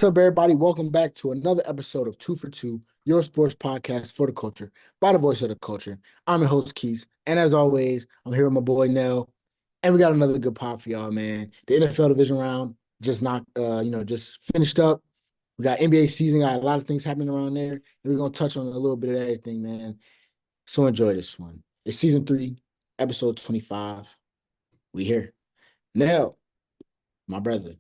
up, everybody? Welcome back to another episode of Two for Two, your sports podcast for the culture, by the voice of the culture. I'm your host, Quis, and as always, I'm here with my boy Nell, and we got another good pod for y'all, man. The NFL Division round just finished up. We got NBA season, got a lot of things happening around there, and we're gonna touch on a little bit of everything, man. So enjoy this one. It's season 3, episode 25. We here. Nell, my brother.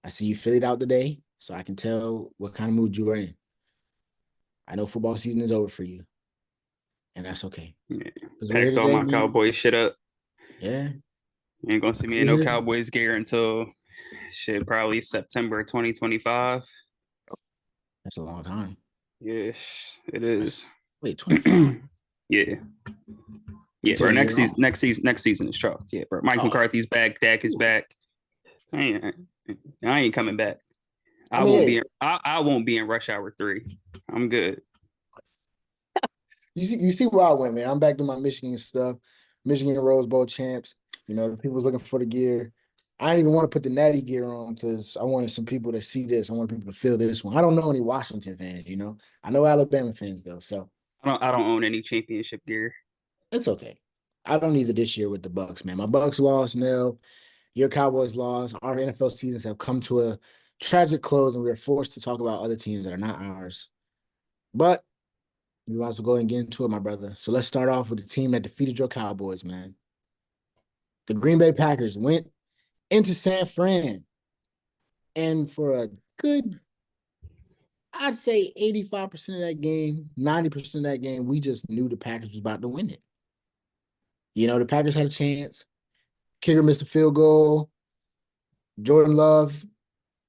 I see you filled out today, so I can tell what kind of mood you are in. I know football season is over for you, and that's okay. Yeah. Because we're here Packed all today, my man. Cowboys shit up. Yeah. You ain't gonna see me in We're no here. Cowboys gear until probably September 2025. That's a long time. Yes, it That's, is. wait, 25? Yeah. You Yeah, took bro. a Next year season, off. next season is chalked. Yeah, bro. Mike Oh, McCarthy's back. Dak is back. I ain't coming back. I I mean, won't be hey, in I won't be in rush hour 3. I'm good. you see where I went, man. I'm back to my Michigan stuff. Michigan Rose Bowl champs. You know, the people was looking for the gear. I didn't even want to put the natty gear on because I wanted some people to see this. I wanted people to feel this one. I don't know any Washington fans, you know. I know Alabama fans though, so I don't own any championship gear. it's okay. I don't either this year with the Bucs, man. My Bucs lost, Nell. Your Cowboys lost. Our NFL seasons have come to a tragic close, and we're forced to talk about other teams that are not ours. But we might as well go and get into it, my brother. So let's start off with the team that defeated your Cowboys, man. The Green Bay Packers went into San Fran, and for a good, I'd say 85% of that game, 90% of that game, we just knew the Packers was about to win it. You know, the Packers had a chance. Kicker missed a field goal. Jordan Love,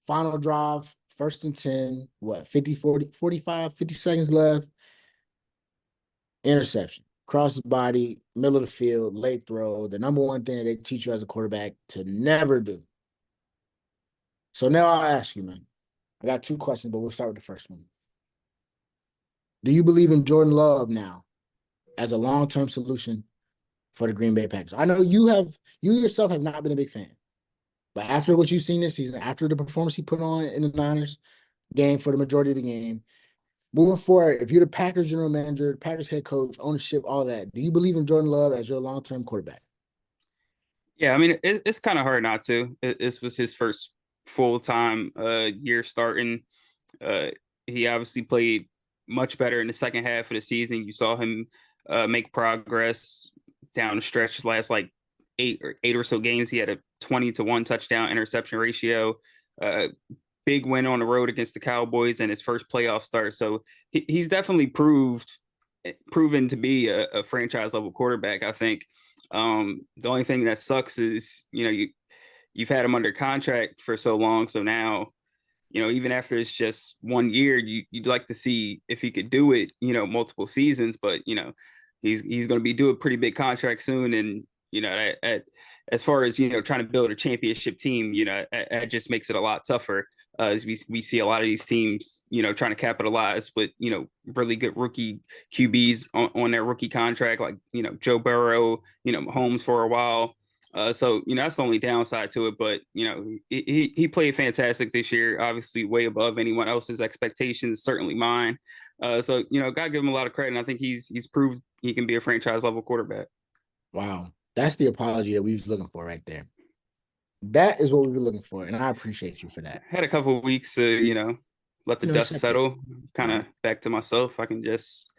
final drive, first and 10, 50, 40, 45, 50 seconds left. Interception, cross the body, middle of the field, late throw, the number one thing that they teach you as a quarterback to never do. So now I'll ask you, man. I got 2 questions, but we'll start with the first one. Do you believe in Jordan Love now as a long-term solution for the Green Bay Packers? I know you yourself have not been a big fan, but after what you've seen this season, after the performance he put on in the Niners game for the majority of the game, moving forward, if you're the Packers general manager, Packers head coach, ownership, all that, do you believe in Jordan Love as your long-term quarterback? Yeah, I mean it's kind of hard not to. This was his first full-time year starting. Uh, he obviously played much better in the second half of the season. You saw him make progress down the stretch. His last like eight or so games, he had a 20-1 touchdown interception ratio. Uh, Big win on the road against the Cowboys and his first playoff start. So he's definitely proven to be a franchise level quarterback. I think the only thing that sucks is you've had him under contract for so long. So now even after it's just 1 year, you'd like to see if he could do it, multiple seasons. But he's going to be due a pretty big contract soon, and as far as trying to build a championship team, that just makes it a lot tougher. As we see a lot of these teams, trying to capitalize with really good rookie QBs on their rookie contract, like Joe Burrow, Mahomes for a while. So that's the only downside to it. But he played fantastic this year, obviously way above anyone else's expectations, certainly mine. So gotta give him a lot of credit. And I think he's proved he can be a franchise level quarterback. Wow. That's the apology that we was looking for right there. That is what we were looking for, and I appreciate you for that. Had a couple of weeks to let the dust Accept it. settle, kind of back to myself. I can just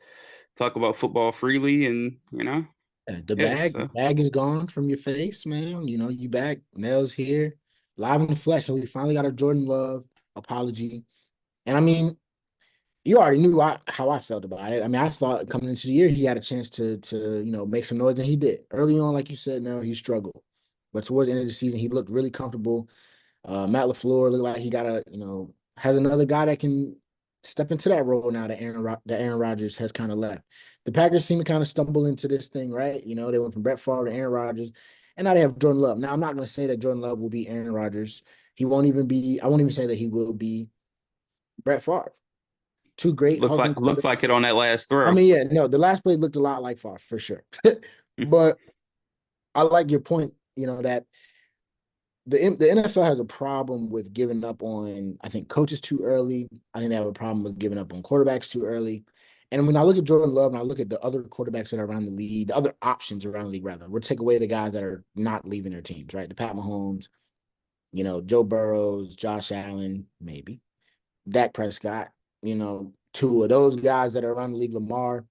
talk about football freely, and The yeah. bag, the So bag is gone from your face, man. You know, you back. Nell's here, live in the flesh, and we finally got a Jordan Love apology. And I mean, you already knew how I felt about it. I mean, I thought coming into the year he had a chance to make some noise, and he did. Early on, like you said, no, he struggled, but towards the end of the season, he looked really comfortable. Matt LaFleur looked like he got has another guy that can step into that role now that Aaron Rodgers has kind of left. The Packers seem to kind of stumble into this thing, right? You know, they went from Brett Favre to Aaron Rodgers, and now they have Jordan Love. Now, I'm not going to say that Jordan Love will be Aaron Rodgers. He won't even be. I won't even say that he will be Brett Favre. Two great Hall of Fame looks quarterbacks. like it on that last I throw. mean, yeah, no, the last play looked a lot like Favre for sure, but I like your point. You know that the NFL has a problem with giving up on, I think, coaches too early. I think they have a problem with giving up on quarterbacks too early. And when I look at Jordan Love and I look at the other quarterbacks that are around the league, the other options around the league, rather, we'll take away the guys that are not leaving their teams, right? The Pat Mahomes, Joe Burrows, Josh Allen, maybe Dak Prescott, two of those guys that are around the league, Lamar.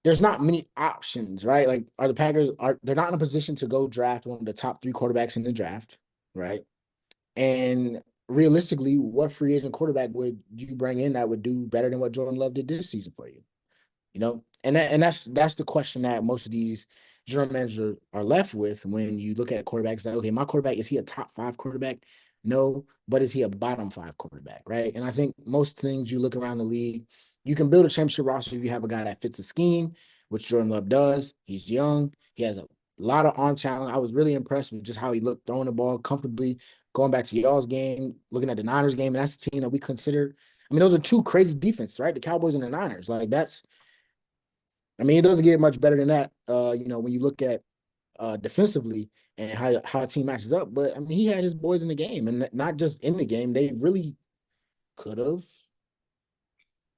There's not many options, right? Like, are the Packers are they're not in a position to go draft one of the top three quarterbacks in the draft, right? And realistically, what free agent quarterback would you bring in that would do better than what Jordan Love did this season for you? And that's the question that most of these general managers are left with when you look at quarterbacks. Like, okay, my quarterback, is he a top five quarterback? No, but is he a bottom five quarterback? Right. And I think most things you look around the league, you can build a championship roster if you have a guy that fits a scheme, which Jordan Love does. He's young. He has a lot of arm talent. I was really impressed with just how he looked throwing the ball comfortably. Going back to y'all's game, looking at the Niners game, and that's the team that we consider. I mean, those are two crazy defenses, right? The Cowboys and the Niners. Like, it doesn't get much better than that. When you look at defensively and how a team matches up. But I mean, he had his boys in the game, and not just in the game. They really could have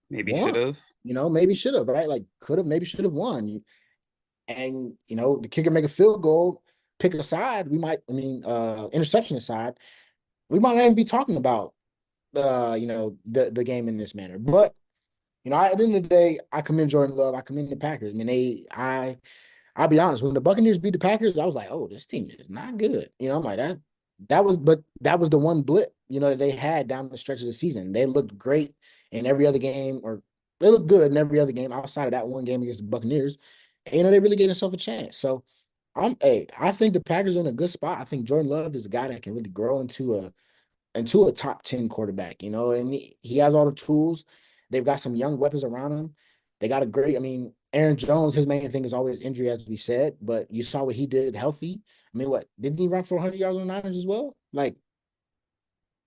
Maybe should won. have. Maybe should have, right? Like, could have, maybe should have won. And the kicker make a field goal, pick aside, we might. I mean, interception aside, we might not even be talking about the game in this manner. But at the end of the day, I commend Jordan Love. I commend the Packers. I mean, I'll be honest. When the Buccaneers beat the Packers, I was like, "Oh, this team is not good." I'm like that. But that was the one blip, that they had down the stretch of the season. They looked great in every other game, or they looked good in every other game outside of that one game against the Buccaneers. And, they really gave themselves a chance. So, I think the Packers are in a good spot. I think Jordan Love is a guy that can really grow into a top 10 quarterback, and he has all the tools. They've got some young weapons around him. They got a great, I mean, Aaron Jones, his main thing is always injury, as we said, but you saw what he did healthy. I mean, what, didn't he run for 100 yards on the Niners as well? Like,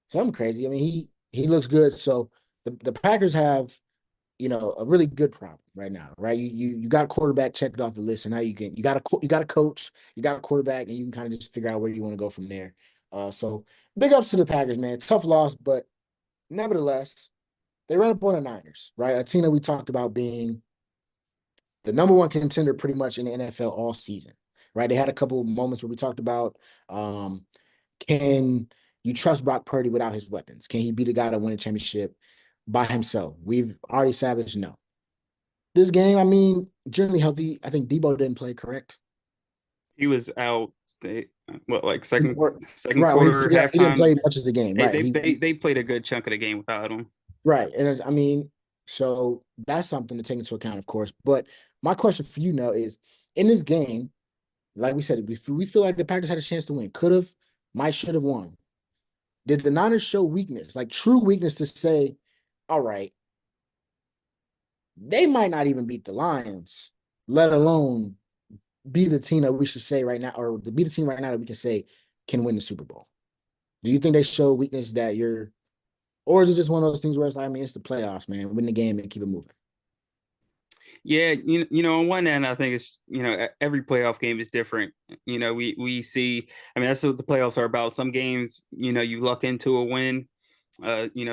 something crazy. I mean, he looks good. So the Packers have, a really good problem right now, right? You got a quarterback checked off the list, and now you got a coach, you got a quarterback, and you can kind of just figure out where you want to go from there. So big ups to the Packers, man. Tough loss, but nevertheless, they ran up on the Niners, right? A team that we talked about being the number one contender pretty much in the NFL all season, right? They had a couple of moments where we talked about, can you trust Brock Purdy without his weapons? Can he be the guy to win a championship by himself? We've already established no. This game, I mean, generally healthy. I think Debo didn't play, correct? He was out. Like second Or, second right. Well, quarter, he didn't play halftime. much of the game, They right? they they they played a good chunk of the game without him. Right. And I mean, so that's something to take into account, of course. But my question for you now is, in this game, like we said, we feel like the Packers had a chance to win. Could have, might, should have won. Did the Niners show weakness, like true weakness, to say, all right, they might not even beat the Lions, let alone be the team that we should say right now, or to be the team right now that we can say can win the Super Bowl? Do you think they show weakness that you're, or is it just one of those things where it's like, I mean, it's the playoffs, man, win the game and keep it moving? Yeah, on one end, I think it's every playoff game is different. We see. I mean, that's what the playoffs are about. Some games, you luck into a win.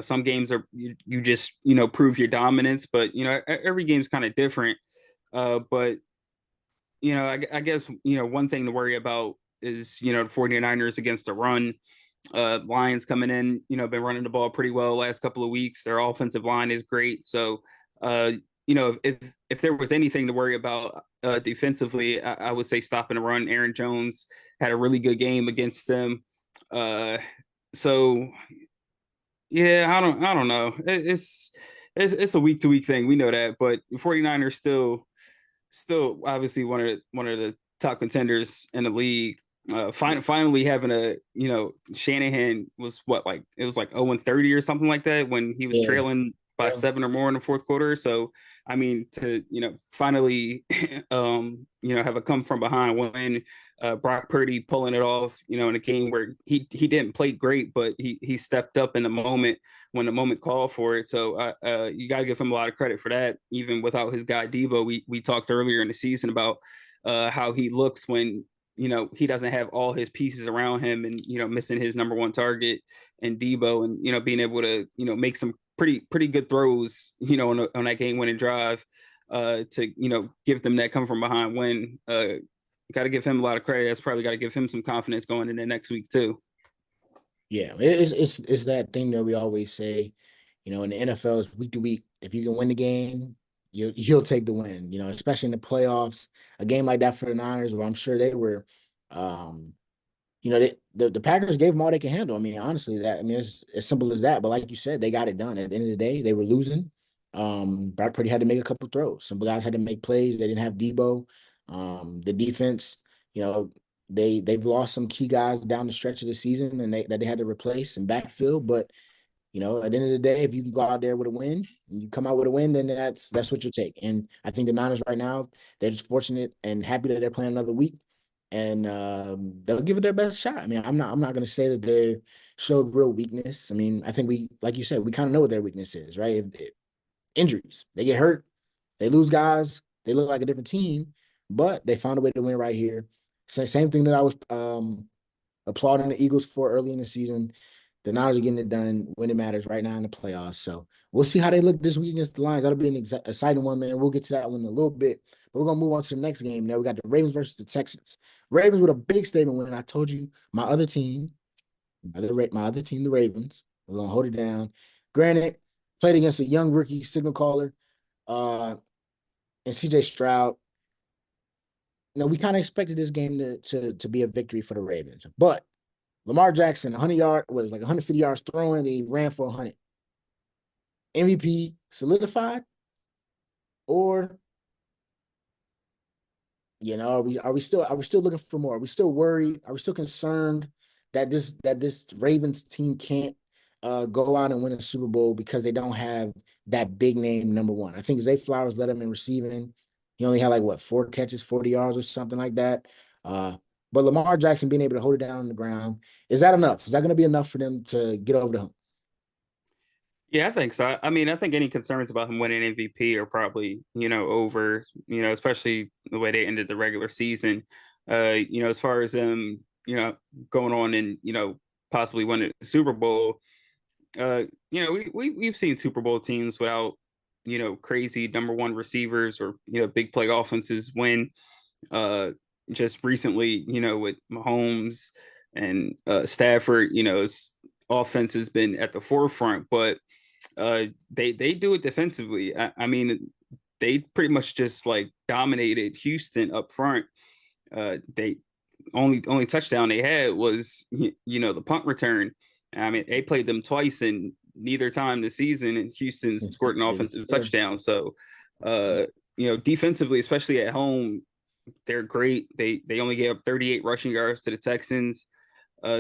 Some games are you just prove your dominance, but every game's kind of different. But I guess one thing to worry about is the 49ers against the run. Lions coming in, been running the ball pretty well the last couple of weeks. Their offensive line is great. So, if there was anything to worry about defensively, I would say stopping the run. Aaron Jones had a really good game against them. So yeah, I don't know. It's a week to week thing. We know that, but 49ers still obviously one of the top contenders in the league. Finally having Shanahan was like it was like 0-30 or something like that when he was Yeah. trailing by Yeah. 7 or more in the fourth quarter. So I mean to finally have a come from behind win. Brock Purdy pulling it off, in a game where he didn't play great, but he stepped up in the moment when the moment called for it. So you got to give him a lot of credit for that, even without his guy Devo. We talked earlier in the season about how he looks when he doesn't have all his pieces around him, and missing his number one target and Debo, and being able to make some pretty good throws, on that game winning drive, to give them that come from behind win. Got to give him a lot of credit. That's probably got to give him some confidence going into next week too. Yeah, it's that thing that we always say, in the NFL is week to week. If you can win the game, you'll take the win. Especially in the playoffs, a game like that for the Niners, where I'm sure they were, um, the Packers gave them all they can handle. I mean, honestly, it's as simple as that. But like you said, they got it done. At the end of the day, they were losing. Brock Purdy had to make a couple throws. Some guys had to make plays. They didn't have Debo. The defense, you know, they've lost some key guys down the stretch of the season, and that they had to replace in backfield. But at the end of the day, if you can go out there with a win and you come out with a win, then that's what you take. And I think the Niners right now, they're just fortunate and happy that they're playing another week, and they'll give it their best shot. I mean, I'm not going to say that they showed real weakness. I mean, I think like you said, we kind of know what their weakness is, right? Injuries, they get hurt, they lose guys, they look like a different team, but they found a way to win right here. Same thing that I was applauding the Eagles for early in the season. The Niners are getting it done when it matters right now in the playoffs. So we'll see how they look this week against the Lions. That'll be an exciting one, man. We'll get to that one in a little bit. But we're going to move on to the next game. Now we got the Ravens versus the Texans. Ravens with a big statement win. I told you my other team, the Ravens, we're going to hold it down. Granted, played against a young rookie signal caller and CJ Stroud. We kind of expected this game to be a victory for the Ravens. But Lamar Jackson, 150 yards throwing, and he ran for 100. MVP solidified, or are we still looking for more? Are we still worried? Are we still concerned that this Ravens team can't go out and win a Super Bowl because they don't have that big name number one? I think Zay Flowers led him in receiving. He only had 4 catches, 40 yards or something like that. But Lamar Jackson being able to hold it down on the ground, is that enough? Is that going to be enough for them to get over the hump? Yeah, I think so. I mean, I think any concerns about him winning MVP are probably, over, especially the way they ended the regular season. As far as them, going on and, possibly winning the Super Bowl, we've seen Super Bowl teams without, crazy number one receivers or, big play offenses win. Just recently, with Mahomes and Stafford, his offense has been at the forefront, but they do it defensively. I mean, they pretty much just dominated Houston up front. They only touchdown they had was the punt return. I mean, they played them twice, and neither time this season, and Houston's scored an offensive touchdown. So, defensively, especially at home, they're great. They only gave up 38 rushing yards to the Texans.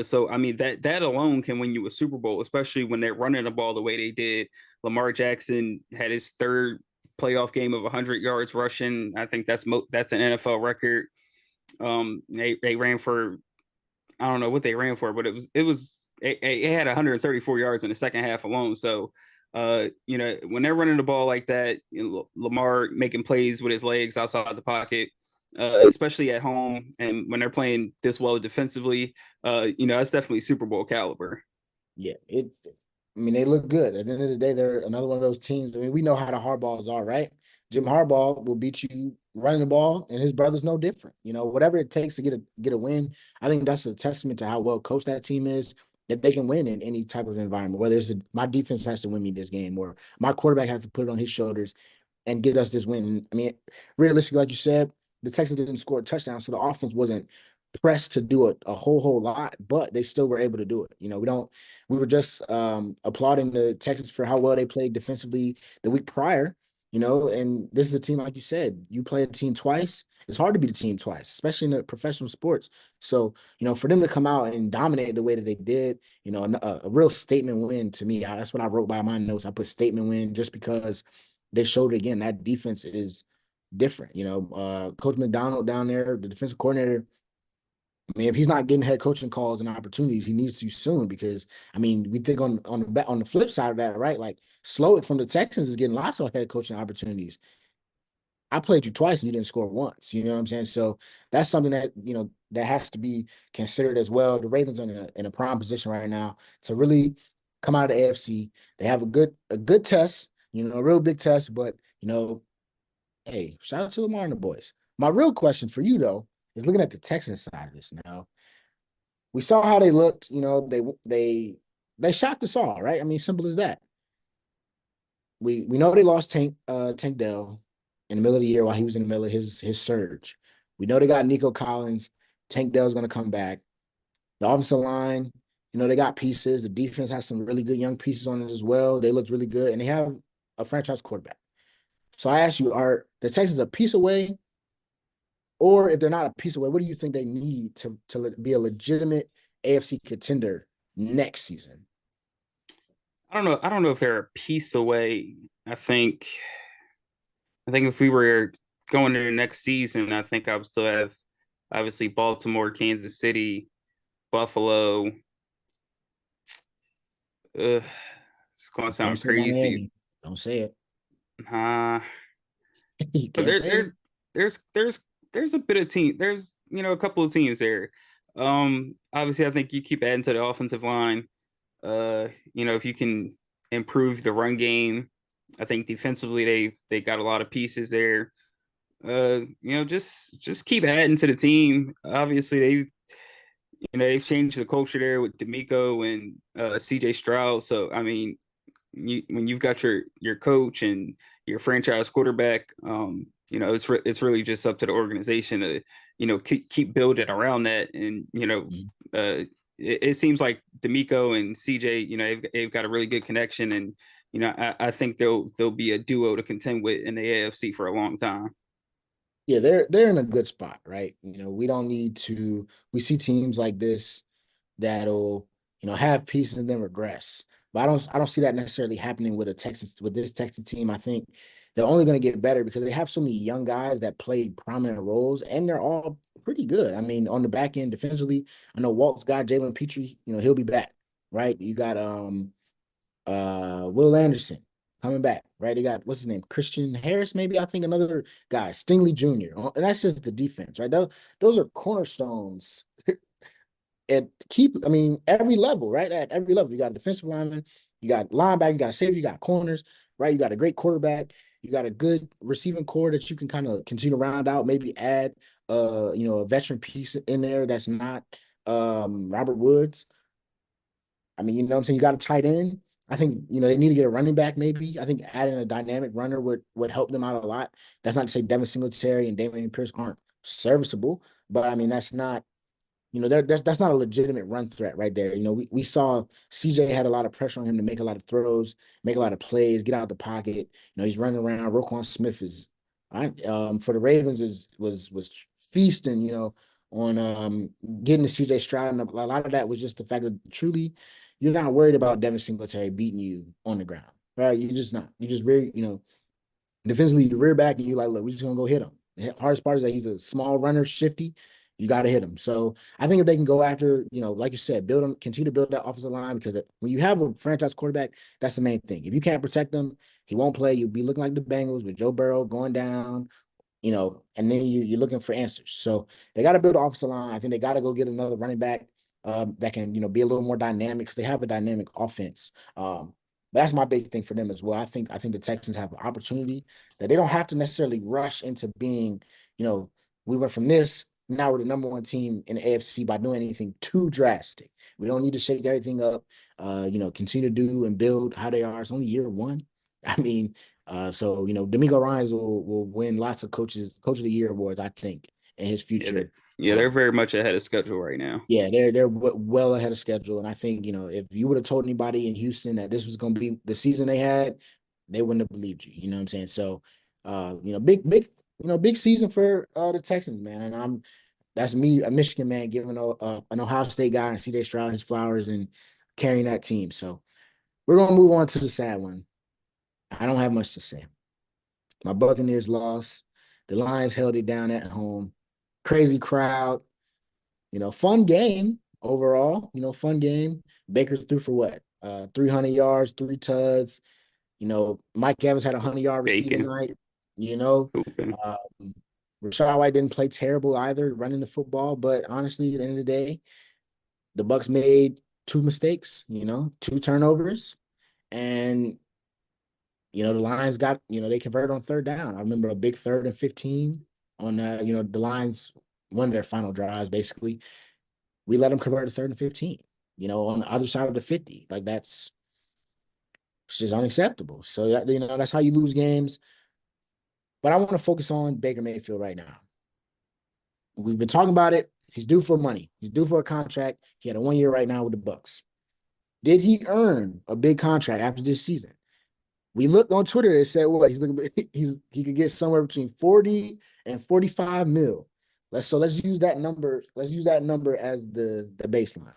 So I mean that alone can win you a Super Bowl, especially when they're running the ball the way they did. Lamar Jackson had his third playoff game of 100 yards rushing. I think that's an NFL record. They ran for, I don't know what they ran for, but it had 134 yards in the second half alone. So when they're running the ball like that, Lamar making plays with his legs outside the pocket, especially at home, and when they're playing this well defensively, that's definitely Super Bowl caliber. Yeah, I mean, they look good. At the end of the day, they're another one of those teams. I mean, we know how the Hardballs are, right? Jim Harbaugh will beat you running the ball, and his brother's no different. Whatever it takes to get a win. I think that's a testament to how well coached that team is, that they can win in any type of environment. Whether my defense has to win me this game, or my quarterback has to put it on his shoulders and get us this win. I mean, realistically, like you said, the Texans didn't score a touchdown, so the offense wasn't pressed to do it a whole lot, but they still were able to do it. We were just applauding the Texans for how well they played defensively the week prior, and this is a team, like you said, you play a team twice. It's hard to beat a team twice, especially in the professional sports. So, for them to come out and dominate the way that they did, a real statement win to me. That's what I wrote by my notes. I put statement win just because they showed again that defense is different. Coach McDonald down there, the defensive coordinator, I mean, if he's not getting head coaching calls and opportunities, he needs to soon, because I mean, we think on the flip side of that, right? Like Slowick from the Texans is getting lots of head coaching opportunities. I played you twice and you didn't score once. You know what I'm saying? So that's something that, that has to be considered as well. The Ravens are in a prime position right now to really come out of the AFC. They have a good test, a real big test, but hey, shout out to Lamar and the boys. My real question for you though is looking at the Texans side of this now. We saw how they looked, they shocked us all, right? I mean, simple as that. We know they lost Tank Dell in the middle of the year while he was in the middle of his surge. We know they got Nico Collins. Tank Dell's going to come back. The offensive line, they got pieces. The defense has some really good young pieces on it as well. They looked really good, and they have a franchise quarterback. So I ask you, are the Texans a piece away, or if they're not a piece away, what do you think they need to be a legitimate AFC contender next season? I don't know if they're a piece away. I think I think if we were going into next season, I think I would still have obviously Baltimore, Kansas City, Buffalo. It's going to Don't sound say crazy. Miami. Don't say it. Uh, You but can't say it. there's there's there's a bit of team. There's a couple of teams there. Obviously, I think you keep adding to the offensive line. If you can improve the run game, I think defensively they got a lot of pieces there. Just keep adding to the team. Obviously, they've changed the culture there with D'Amico and CJ Stroud. So I mean, when you've got your coach and your franchise quarterback, it's really just up to the organization to keep building around that. And Mhm. it seems like D'Amico and CJ, they've got a really good connection, and I think they'll be a duo to contend with in the AFC for a long time. Yeah, they're in a good spot, right? We don't need to. We see teams like this that'll have pieces and then regress. But I don't see that necessarily happening with this Texas team. I think they're only going to get better because they have so many young guys that play prominent roles, and they're all pretty good. I mean, on the back end defensively, I know Walt's got Jalen Petrie. He'll be back, right? You got Will Anderson coming back, right? They got what's his name, Christian Harris, maybe I think another guy, Stingley Jr. And that's just the defense, right? Those are cornerstones I mean, every level, right? At every level, you got a defensive lineman, you got linebacker, you got safety, you got corners, right? You got a great quarterback, you got a good receiving core that you can kind of continue to round out, maybe add a veteran piece in there that's not Robert Woods. I mean, what I'm saying? You got a tight end. I think, they need to get a running back, maybe. I think adding a dynamic runner would help them out a lot. That's not to say Devin Singletary and Damian Pierce aren't serviceable, but I mean, that's not that's not a legitimate run threat right there. We saw CJ had a lot of pressure on him to make a lot of throws, make a lot of plays, get out of the pocket. He's running around. Roquan Smith is, for the Ravens was feasting. On getting to CJ Stroud, and a lot of that was just the fact that truly, you're not worried about Devin Singletary beating you on the ground, right? You're just not. You just very, defensively, you rear back and you're like, look, we're just gonna go hit him. The hardest part is that he's a small runner, shifty. You got to hit him. So I think if they can go after, like you said, build them, continue to build that offensive line because when you have a franchise quarterback, that's the main thing. If you can't protect them, he won't play. You'll be looking like the Bengals with Joe Burrow going down, and then you're looking for answers. So they got to build an offensive line. I think they got to go get another running back that can, be a little more dynamic because they have a dynamic offense. But that's my big thing for them as well. I think the Texans have an opportunity that they don't have to necessarily rush into being, we went from this, now we're the number one team in the AFC by doing anything too drastic. We don't need to shake everything up. Continue to do and build how they are. It's only year one. I mean, so D'Amico Ryans will win lots of coach of the year awards, I think, in his Yeah, future. they're very much ahead of schedule right now. Yeah, they're well ahead of schedule, and I think if you would have told anybody in Houston that this was going to be the season they had, they wouldn't have believed you. You know what I'm saying? So, big big season for the Texans, man. And that's me, a Michigan man, giving an Ohio State guy and C.J. Stroud his flowers and carrying that team. So we're gonna move on to the sad one. I don't have much to say. My Buccaneers lost. The Lions held it down at home. Crazy crowd. Fun game overall. Fun game. Baker threw for what? 300 yards, 3 tuds. Mike Evans had a 100-yard receiving Bacon. night. You know, Okay. um, Rashad White didn't play terrible either, running the football. But honestly, at the end of the day, the Bucs made two mistakes. Two turnovers, and the Lions got they converted on third down. I remember a big 3rd and 15 on the Lions, one of their final drives. Basically, we let them convert a 3rd and 15. On the other side of the 50, like that's it's just unacceptable. So that's how you lose games. But I want to focus on Baker Mayfield right now. We've been talking about it. He's due for money. He's due for a contract. He had a 1 year right now with the Bucs. Did he earn a big contract after this season? We looked on Twitter. It said what he could get somewhere between 40 and 45 mil. Let's use that number. Let's use that number as the baseline.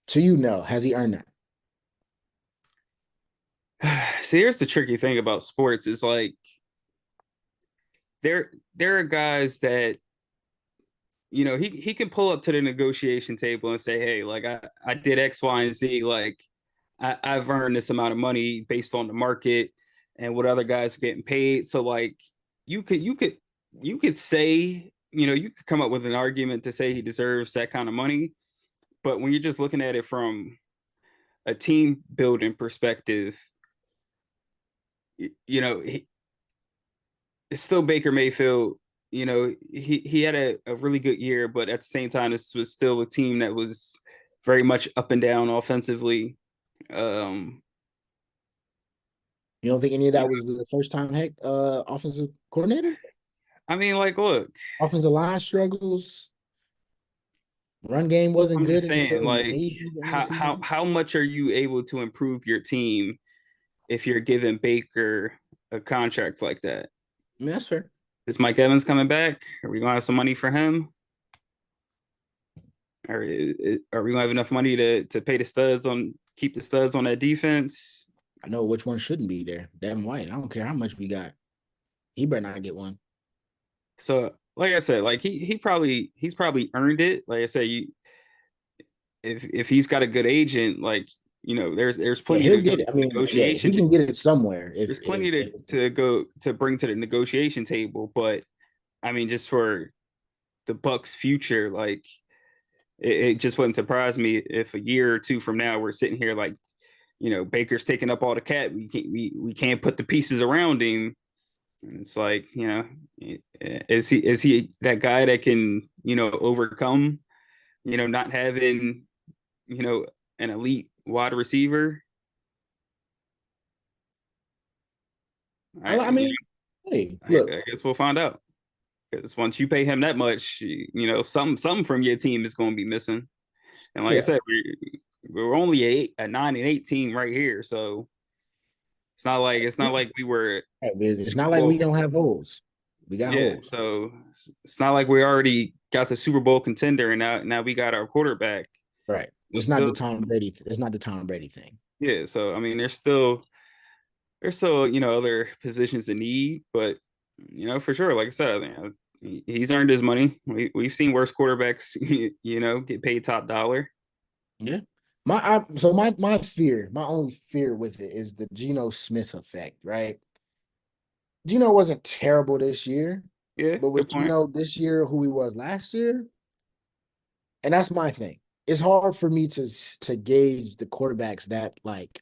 To Nell, has he earned that? See, here's the tricky thing about sports is like there are guys that he can pull up to the negotiation table and say, hey, like I did X, Y, and Z, like I've earned this amount of money based on the market and what other guys are getting paid. So like you could say, you could come up with an argument to say he deserves that kind of money. But when you're just looking at it from a team building perspective, you know, it's still Baker Mayfield. He had a really good year, but at the same time, this was still a team that was very much up and down offensively. Um, You don't think any of you that was the first time head offensive coordinator? I mean, like, look, Offensive line struggles. Run game wasn't I'm good just saying, until like, maybe the end of the how season. how much are you able to improve your team if you're giving Baker a contract like that? I mean, that's fair. Is Mike Evans coming back? Are we gonna have some money for him? Are we gonna have enough money to pay the studs on keep the studs on that defense? I know which one shouldn't be there. Devin White. I don't care how much we got. He better not get one. So, like I said, like he's probably earned it. Like I said, if he's got a good agent, like there's Yeah, plenty he'll to go get to it. I mean, yeah, negotiation. he can get it somewhere There's if plenty to go to bring to the negotiation table. But I mean, just for the Bucks' future, like it just wouldn't surprise me if a year or two from now we're sitting here like Baker's taking up all the cap. We can't put the pieces around him. And it's like is he that guy that can overcome not having an elite wide receiver? I I mean, hey, I, look, I guess we'll find out. Because once you pay him that much, something from your team is going to be missing. And like I yeah, said, we're only a 9-8 team right here, so it's not like we were it's not Super like Bowl. we don't have holes. We got Yeah, holes. so it's not like we already got the Super Bowl contender, and now we got our quarterback. Right. It's It's not the still Tom Brady. It's not the Tom Brady thing. yeah. So I mean, there's still other positions in need, but for sure, like I said, I think he's earned his money. We've seen worse quarterbacks, get paid top dollar. Yeah. My only fear with it is the Geno Smith effect, right? Geno wasn't terrible this year, Yeah, but was good point. Geno this year who he was last year? And that's my thing. It's hard for me to gauge the quarterbacks that like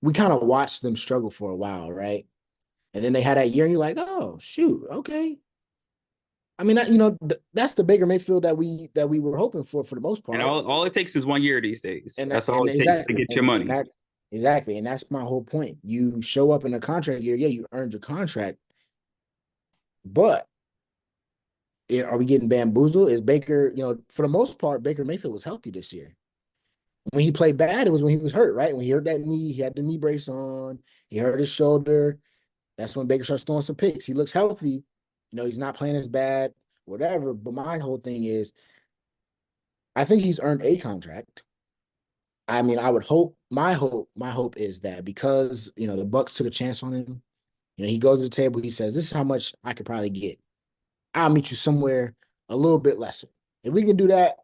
we kind of watched them struggle for a while, right? And then they had that year, and you're like, oh shoot, okay. I mean, that's the Baker Mayfield that we were hoping for the most And part. all it takes is 1 year these days. And that That's all and it takes to exactly get your money. and that's my whole point. You show up in a contract year, yeah, you earned your contract, but are we getting bamboozled? Is Baker, for the most part, Baker Mayfield was healthy this year. When he played bad, it was when he was hurt, right? When he hurt that knee, he had the knee brace on, he hurt his shoulder. That's when Baker starts throwing some picks. He looks healthy, he's not playing as bad, whatever. But my whole thing is, I think he's earned a contract. I mean, I would hope my hope is that because the Bucs took a chance on him, he goes to the table, he says, "This is how much I could probably get. I'll meet you somewhere a little bit lesser. If we can do that,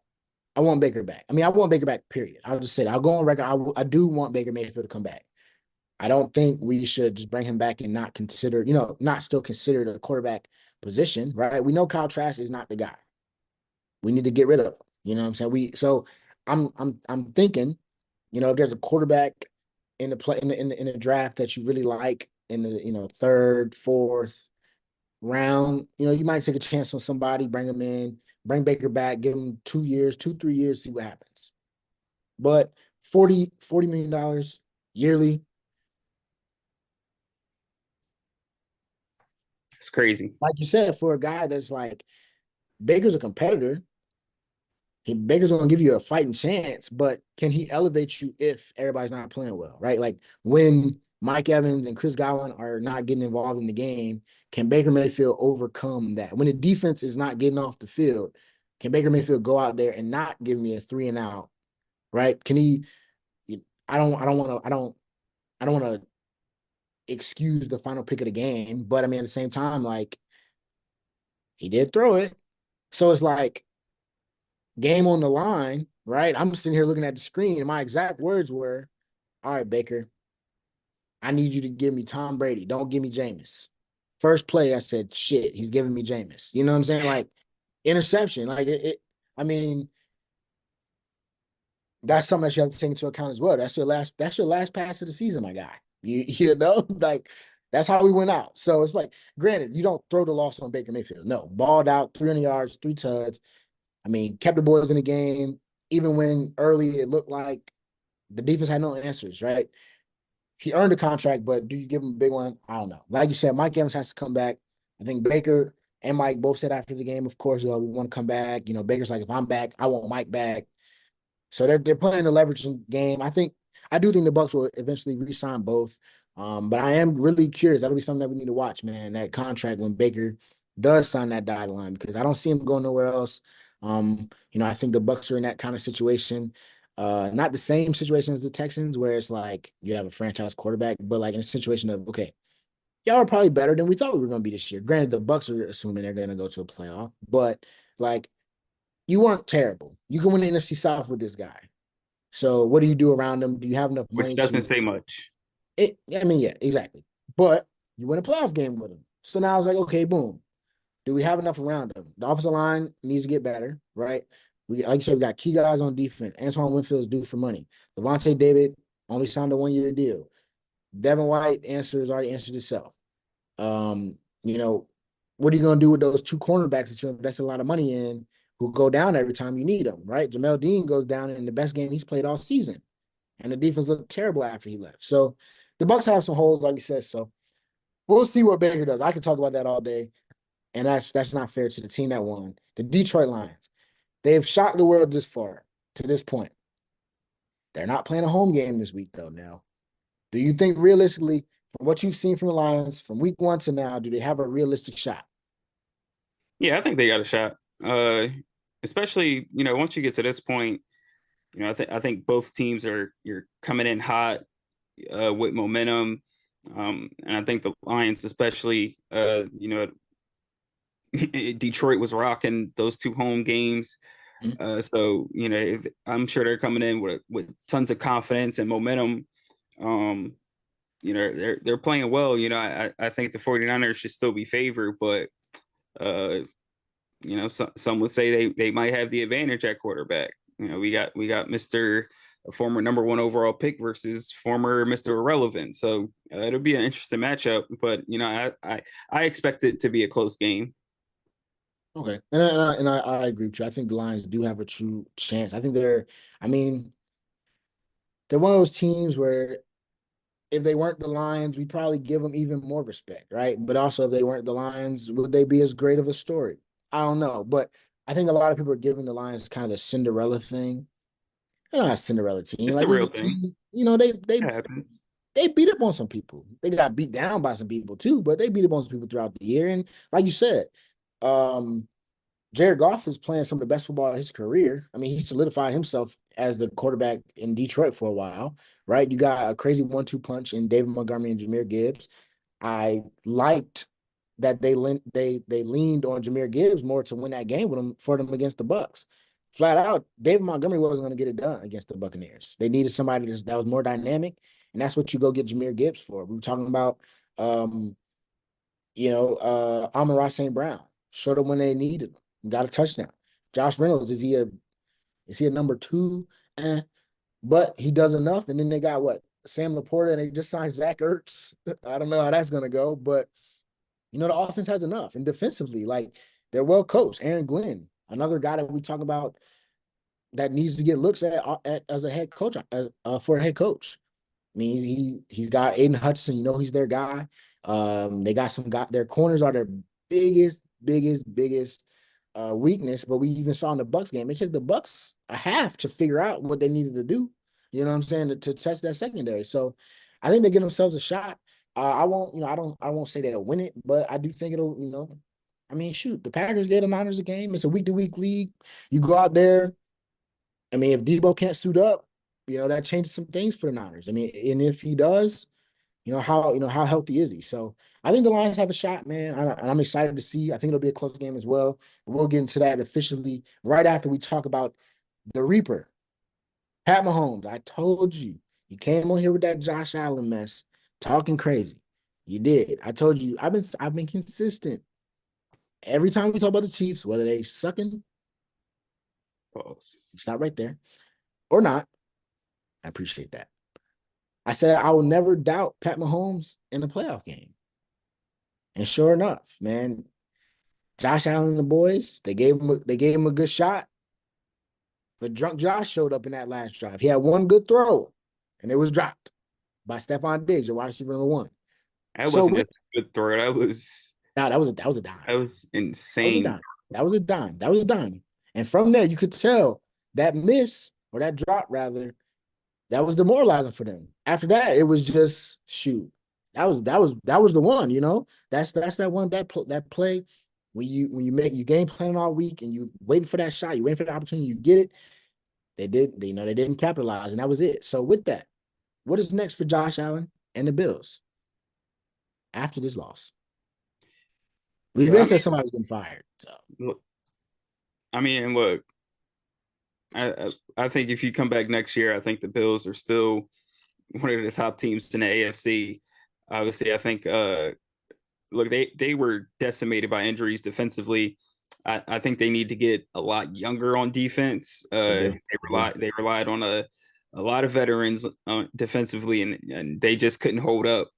I want Baker back. I mean, I want Baker back. Period. I'll just say that. I'll go on record. I do want Baker Mayfield to come back. I don't think we should just bring him back and not consider, not still consider the quarterback position, right? We know Kyle Trask is not the guy. We need to get rid of him. You know what I'm saying? I'm thinking, if there's a quarterback in the play in the draft that you really like in the third, fourth round, you might take a chance on somebody, bring him in, bring Baker back, give him 2 years, 2, 3 years, see what happens. But $40 million yearly, It's crazy. like you said, for a guy that's like Baker's a competitor. Baker's gonna give you a fighting chance, but can he elevate you if everybody's not playing well, right? Like when Mike Evans and Chris Godwin are not getting involved in the game, can Baker Mayfield overcome that? When the defense is not getting off the field, can Baker Mayfield go out there and not give me a 3-and-out, right? Can he? I don't want to excuse the final pick of the game, but I mean at the same time, like he did throw it, so it's like game on the line, right? I'm sitting here looking at the screen, and my exact words were, "All right, Baker, I need you to give me Tom Brady. Don't give me Jameis." First play, I said, "Shit, he's giving me Jameis." You know what I'm saying? Like interception, like it. I mean, that's something that you have to take into account as well. That's your last. That's your last pass of the season, my guy. You know, like that's how we went out. So it's like, granted, you don't throw the loss on Baker Mayfield. No, balled out, 300 yards, 3 tuds. I mean, kept the boys in the game, even when early it looked like the defense had no answers, right? He earned a contract, but do you give him a big one? I don't know. Like you said, Mike Evans has to come back. I think Baker and Mike both said after the game, of course, we want to come back. Baker's like, if I'm back, I want Mike back. So they're playing the leveraging game. I do think the Bucs will eventually re-sign both. But I am really curious. That'll be something that we need to watch, man. That contract when Baker does sign that dotted line, because I don't see him going nowhere else. I think the Bucs are in that kind of situation. Not the same situation as the Texans, where it's like you have a franchise quarterback, but like in a situation of, okay, y'all are probably better than we thought we were going to be this year. Granted, the Bucs are assuming they're going to go to a playoff, but like you weren't terrible. You can win the NFC South with this guy. So what do you do around him? Do you have enough Which money doesn't to say much. it? I mean, yeah, exactly. But you win a playoff game with him. So now it's like, okay, boom. Do we have enough around him? The offensive line needs to get better, right? Like you said, we got key guys on defense. Antoine Winfield's due for money. Devontae David only signed a 1-year deal. Devin White has already answered itself. Um, you know, what are you going to do with those two cornerbacks that you invested a lot of money in who go down every time you need them, right? Jamel Dean goes down in the best game he's played all season, and the defense looked terrible after he left. So the Bucs have some holes, like you said. So we'll see what Baker does. I can talk about that all day, and that's not fair to the team that won. The Detroit Lions, they've shocked the world this far to this point. They're not playing a home game this week, though. Now, do you think realistically, from what you've seen from the Lions from week 1 to now, do they have a realistic shot? Yeah, I think they got a shot. Especially, once you get to this point, I think both teams you're coming in hot with momentum. And I think the Lions, especially, Detroit was rocking those two home games. Mhm. So I'm sure they're coming in with tons of confidence and momentum. Um, they're playing well. I think the 49ers should still be favored, but uh, some would say they might have the advantage at quarterback. We got Mr. a former number one overall pick versus former Mr. Irrelevant. So it'll be an interesting matchup. But I expect it to be a close game. Okay, and I agree with you. I think the Lions do have a true chance. I think I mean, they're one of those teams where if they weren't the Lions, we probably give them even more respect, right? But also, if they weren't the Lions, would they be as great of a story? I don't know, but I think a lot of people are giving the Lions kind of a Cinderella thing. They're not a Cinderella team. It's a Like this is real a thing. team, they It happens. they beat up on some people. They got beat down by some people too, but they beat up on some people throughout the year. And like you said, um, Jared Goff is playing some of the best football of his career. I mean, he solidified himself as the quarterback in Detroit for a while, right? You got a crazy 1-2 punch in David Montgomery and Jahmyr Gibbs. I liked that they leaned on Jahmyr Gibbs more to win that game with them for them against the Bucs. Flat out, David Montgomery wasn't going to get it done against the Buccaneers. They needed somebody that was more dynamic, And that's what you go get Jahmyr Gibbs for. We were talking about, Amon-Ra St. Brown. Showed them when they needed him. Got a touchdown. Josh Reynolds, is he a number two? But he does enough. And then they got what? Sam Laporta, and they just signed Zach Ertz. I don't know how that's gonna go, but the offense has enough. And defensively, like they're well coached. Aaron Glenn, another guy that we talk about that needs to get looks at as a head coach, for a head coach. I mean, he's got Aiden Hutchinson. He's their guy. They got some guy. Their corners are their biggest weakness. But we even saw in the Bucs game, it took the Bucs a half to figure out what they needed to do. You know what I'm saying, to test that secondary. So I think they give themselves a shot. I won't, I won't say they'll win it, but I do think it'll. I mean, shoot, the Packers get the Niners a game. It's a week-to-week league. You go out there. I mean, if Debo can't suit up, that changes some things for the Niners. I mean, and if he does, how healthy is he? So I think the Lions have a shot, man. And I'm excited to see. I think it'll be a close game as well. We'll get into that officially right after we talk about the Reaper, Pat Mahomes. I told you, you came on here with that Josh Allen mess, talking crazy. You did. I told you. I've been consistent. Every time we talk about the Chiefs, whether they sucking, Pause. stop right there, or not. I appreciate that. I said I will never doubt Pat Mahomes in the playoff game. And sure enough, man, Josh Allen and the boys, they gave him a good shot. But drunk Josh showed up in that last drive. He had one good throw, and it was dropped by Stephon Diggs, the wide receiver number one. That So wasn't just a good throw. That was that was a dime. that was That was a insane. dime. That was a dime. That was a dime. And from there, you could tell that miss, or that drop rather, that was demoralizing for them. After that, it was just shoot. That was the one. That's that one that play when you make you game plan all week and you waiting for that shot, you waiting for the opportunity, you get it. They didn't capitalize, and that was it. So with that, what is next for Josh Allen and the Bills after this loss? We've Yeah, been said somebody's getting fired. So look, look, I think if you come back next year, I think the Bills are still one of the top teams in the AFC. Obviously, I think look, they were decimated by injuries defensively. I think they need to get a lot younger on defense. they do. They relied on a lot of veterans defensively, and they just couldn't hold up.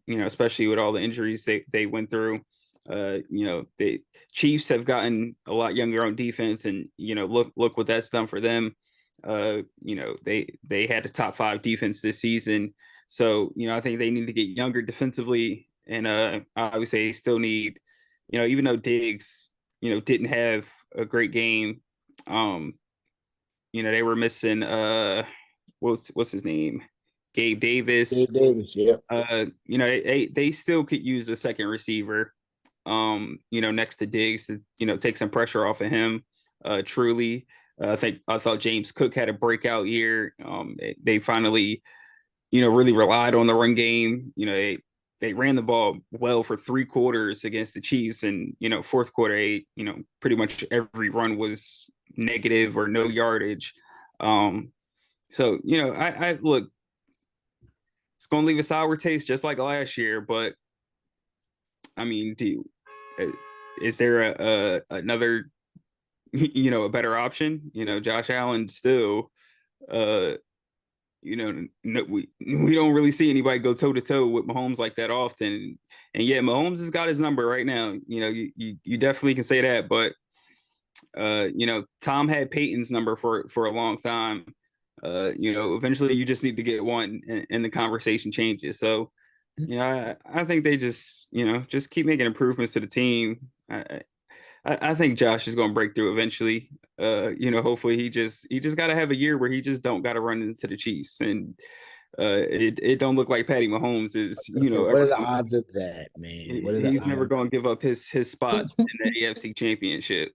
Especially with all the injuries they went through. The Chiefs have gotten a lot younger on defense, and look what that's done for them. They had a top 5 defense this season, so I think they need to get younger defensively, and obviously they still need, even though Diggs didn't have a great game, they were missing what's his name, Gabe Davis. Gabe Davis, yeah. They still could use a second receiver, next to Diggs to, take some pressure off of him. Truly. I thought James Cook had a breakout year. They finally, really relied on the run game. They ran the ball well for 3 quarters against the Chiefs, and fourth quarter, pretty much every run was negative or no yardage. So I look, it's going to leave a sour taste just like last year. But I mean, is there another, a better option? Josh Allen still, no, we don't really see anybody go toe to toe with Mahomes like that often. And yeah, Mahomes has got his number right now. You definitely can say that. But Tom had Peyton's number for a long time. Eventually you just need to get one, and the conversation changes. So, I think they just keep making improvements to the team. I think Josh is going to break through eventually. Hopefully he just got to have a year where he just don't got to run into the Chiefs, and it don't look like Patty Mahomes is, So what are the odds of that, man? What are the he's never odds? going to give up his spot in the AFC Championship.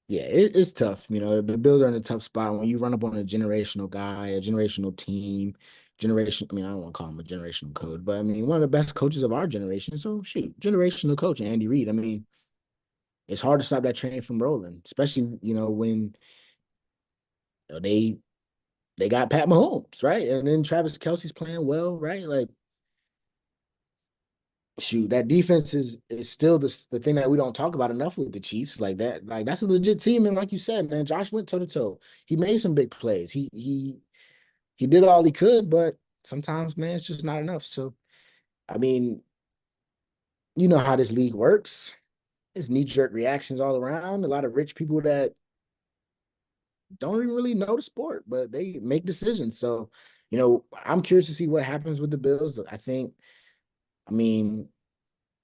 Yeah, it's tough. The Bills are in a tough spot when you run up on a generational guy, a generational team, generation. I mean, I don't want to call him a generational coach, but I mean, one of the best coaches of our generation. So shoot, generational coach, Andy Reid. I mean, it's hard to stop that train from rolling, especially when they they got Pat Mahomes, right? And then Travis Kelsey's playing well, right? Like, shoot, that defense is still the thing that we don't talk about enough with the Chiefs. Like that, like that's a legit team. And like you said, man, Josh went toe to toe. He made some big plays. He did all he could, but sometimes, man, it's just not enough. So, I mean, you know how this league works. It's knee-jerk reactions all around. A lot of rich people that don't even really know the sport, but they make decisions. So, I'm curious to see what happens with the Bills. I mean,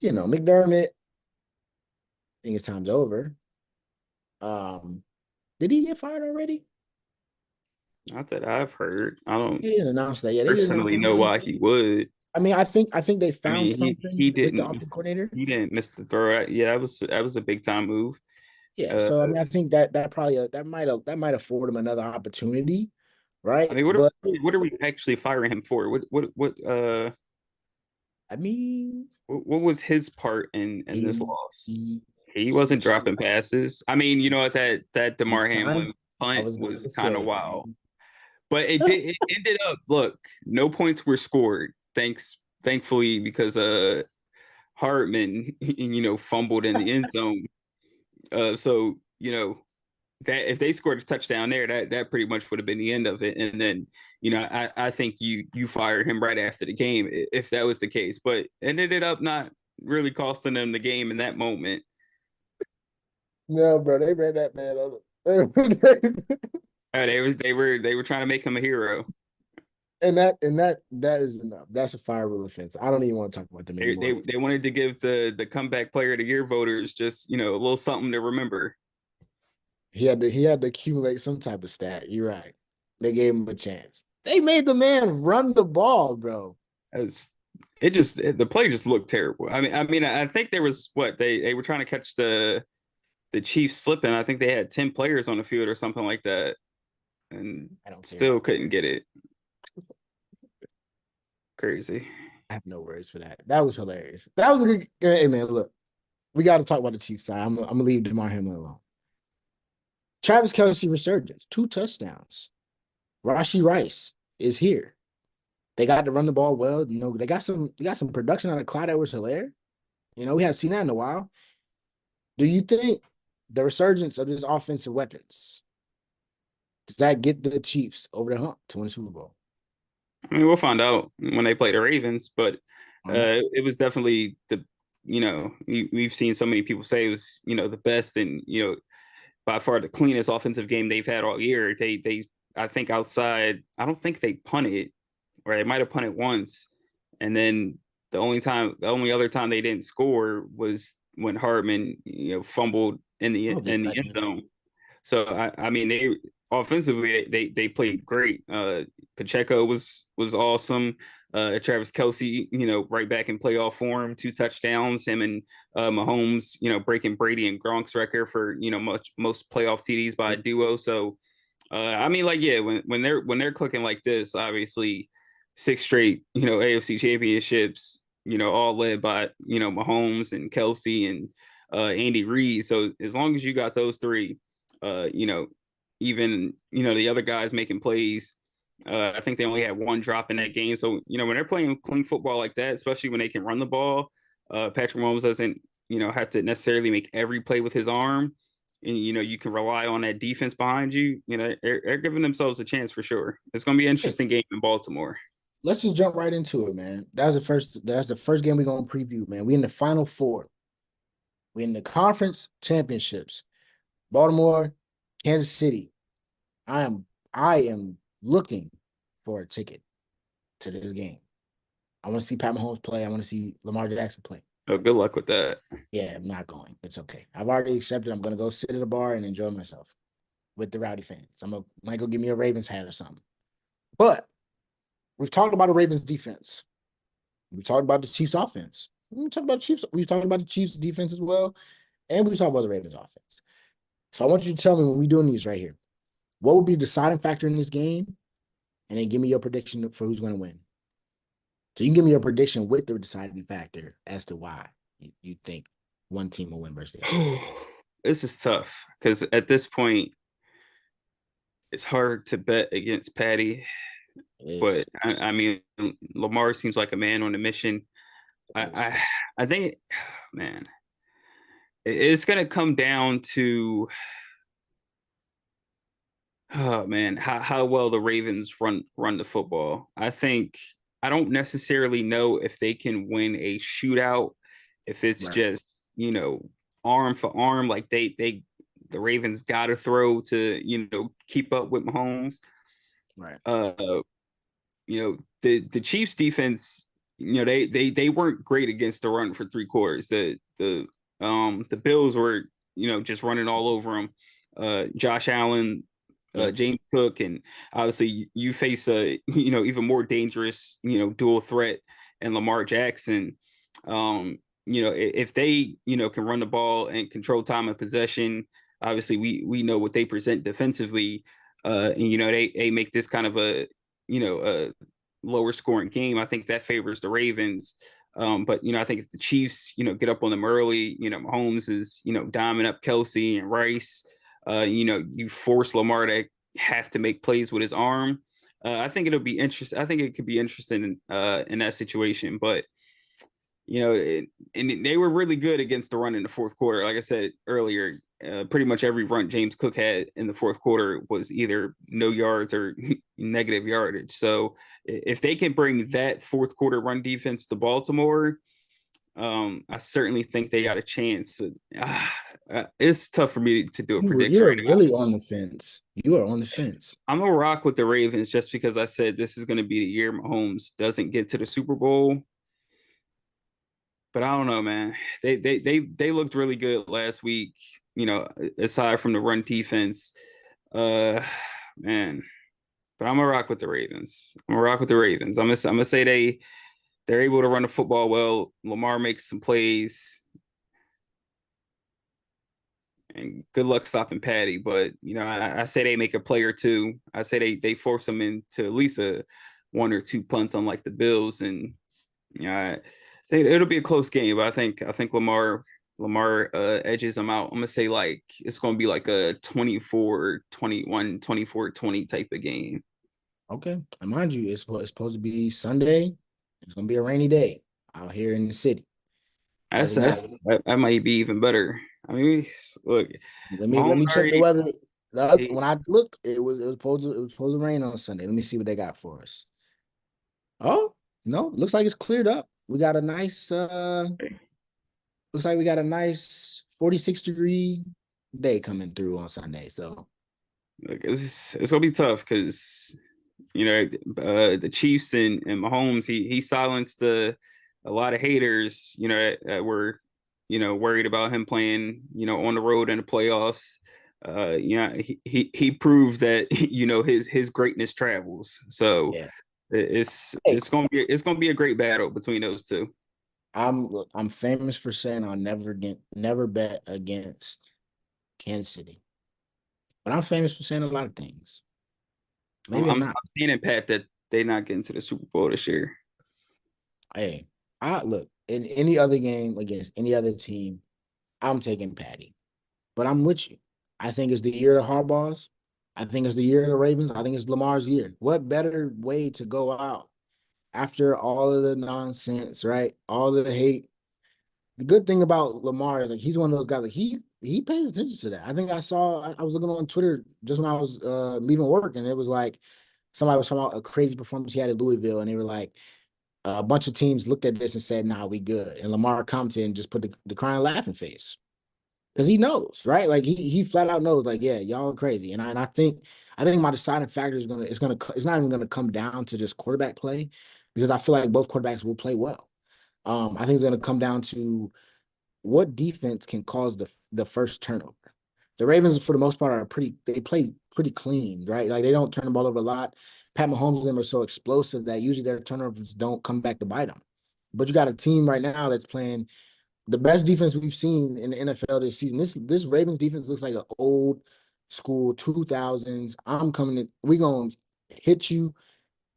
McDermott, I think his time's over. Um, did he get fired already? Not that I've heard. I don't They didn't announce that. Yeah, they didn't announce personally know that. why he would. I think they I found mean, he something with the didn't offensive coordinator. he didn't miss the throw. Yeah, that was a big time move. Yeah, Uh, so I mean, I think that probably that might afford him another opportunity, I right? mean, But what are we actually firing him for? I mean, What was his part in this he loss? he He he, wasn't dropping passes. I mean, you know what, that he DeMar signed. Hamlin I punt was going was to kind of say, wild, but it ended up. Look, no points were scored. Thankfully, because Hartman, fumbled in the end zone. So that if they scored a touchdown there, that pretty much would have been the end of it. And then, I think you fire him right after the game if that was the case. But it ended up not really costing them the game in that moment. no, bro, they ran that man on. They were trying to make him a hero. And that is enough. That's a fireable offense. I don't even want to talk about them They, anymore. they they wanted to give the comeback player of the year voters just a little something to remember. He had to accumulate some type of stat. You're right. They gave him a chance. They made the man run the ball, bro. As the play just looked terrible. I mean, I think there was what they were trying to catch the Chiefs slipping. I think they had 10 players on the field or something like that, and I don't care. still couldn't get it. Crazy. I have no words for that. That was hilarious. That was a good. Hey man, look, we got to talk about the Chiefs side. I'm gonna leave DeMar Hamlin alone. Travis Kelsey resurgence, 2 touchdowns. Rashi Rice is here. They got to run the ball well. They got some production out of Clyde Edwards-Helaire. We haven't seen that in a while. Do you think the resurgence of this offensive weapons does that get the Chiefs over the hump to win the Super Bowl? I mean, we'll find out when they play the Ravens, but Um, it was definitely we've seen so many people say it was the best and by far the cleanest offensive game they've had all year. They I think outside, I don't think they punted, or they might have punted once, and then the only other time they didn't score was when Hartman fumbled in the oh, they in the cut end him. zone. So I mean they offensively they played great. Pacheco was awesome. Travis Kelsey, right back in playoff form, 2 touchdowns. Him and Mahomes, breaking Brady and Gronk's record for most playoff TDs by a duo. So I mean, like, yeah, when they're clicking like this, obviously 6 straight, AFC championships, all led by Mahomes and Kelsey and Andy Reid. So as long as you got those three, even the other guys making plays. I think they only had one drop in that game. So when they're playing clean football like that, especially when they can run the ball, Patrick Mahomes doesn't have to necessarily make every play with his arm, and you can rely on that defense behind you. They're giving themselves a chance for sure. It's going to be an Hey, interesting game in Baltimore. let's just jump right into it, man. That's the first game we're gonna preview, man. We in the final four. We in the conference championships. Baltimore, Kansas City. I am looking for a ticket to this game. I want to see Pat Mahomes play. I want to see Lamar Jackson play. So good luck with that. Yeah, I'm not going. It's okay. I've already accepted. I'm gonna go sit at a bar and enjoy myself with the rowdy fans. Might go give me a Ravens hat or something. But we've talked about the Ravens defense. We've talked about the Chiefs offense. We talked about Chiefs. We talked about the Chiefs defense as well, and we talked about the Ravens offense. So I want you to tell me when we're doing these right here, what would be the deciding factor in this game, and then give me your prediction for who's going to win. So you can give me your prediction with the deciding factor as to why you think one team will win versus the other. This is tough because at this point, it's hard to bet against Patty, It is. but I mean, Lamar seems like a man on a mission. It I is. I think, man, it's gonna come down to, oh man, how well the Ravens run the football. I don't necessarily know if they can win a shootout, if it's Right. just, arm for arm, like the Ravens gotta throw to, keep up with Mahomes. Right. Uh the Chiefs defense, they weren't great against the run for 3 quarters. The Bills were, just running all over them. Josh Allen, Yep. James Cook, and obviously you face a even more dangerous dual threat and Lamar Jackson. If they can run the ball and control time of possession, obviously we know what they present defensively, and they make this kind of a lower scoring game. I think that favors the Ravens. But I think if the Chiefs, get up on them early, Mahomes is, diming up Kelsey and Rice. You force Lamar to have to make plays with his arm. I think it'll be interesting. I think it could be interesting in that situation. But and they were really good against the run in the fourth quarter. Like I said earlier, pretty much every run James Cook had in the fourth quarter was either no yards or negative yardage. So if they can bring that fourth quarter run defense to Baltimore, I certainly think they got a chance. It's tough for me to do a prediction You're right now. really on the fence. You are on the fence. I'm gonna rock with the Ravens just because I said this is going to be the year Mahomes doesn't get to the Super Bowl. But I don't know, man. They looked really good last week. Aside from the run defense, uh, man. But I'm gonna rock with the Ravens. I'm gonna rock with the Ravens. I'm gonna say they're able to run the football well. Lamar makes some plays, and good luck stopping Patty. But I say they make a play or two. I say they force them into at least a one or two punts, unlike the Bills, and I think it'll be a close game, but I think Lamar edges them out. I'm gonna say like it's gonna be like a 24-21, 24-20 type of game. Okay. And mind you, it's supposed to be Sunday. It's gonna be a rainy day out here in the city. As That's of now, that might be even better. I mean, look, let Mahomes me check the already weather. he, When I looked, it was supposed to rain on Sunday. Let me see what they got for us. Oh, no, looks like it's cleared up. We got a nice looks like we got a nice 46-degree day coming through on Sunday. So look, it's gonna be tough because the Chiefs and Mahomes, he silenced a lot of haters, that were, worried about him playing, on the road in the playoffs. He proved that his greatness travels. So yeah. Hey, it's gonna be a great battle between those two. I'm famous for saying I'll never bet against Kansas City. But I'm famous for saying a lot of things. I'm Maybe I'm I'm, not. I'm seeing in Pat that they not getting to the Super Bowl this year. Hey, I look in any other game against any other team, I'm taking Patty. But I'm with you. I think it's the year of the Harbaughs. I think it's the year of the Ravens. I think it's Lamar's year. What better way to go out after all of the nonsense, right? All of the hate. The good thing about Lamar is like he's one of those guys like he pays attention to that. I think I was looking on Twitter just when I was leaving work, and it was like somebody was talking about a crazy performance he had at Louisville, and they were like a bunch of teams looked at this and said, "Nah, we good." And Lamar Compton just put the crying laughing face because he knows, right? Like he flat out knows, like, yeah, y'all are crazy. And I think my deciding factor is it's not even gonna come down to just quarterback play because I feel like both quarterbacks will play well. I think it's gonna come down to what defense can cause the first turnover. The Ravens, for the most part, they play pretty clean, right? Like they don't turn the ball over a lot. Pat Mahomes and them are so explosive that usually their turnovers don't come back to bite them. But you got a team right now that's playing the best defense we've seen in the NFL this season. This Ravens defense looks like an old school 2000s. I'm coming in. Hit you.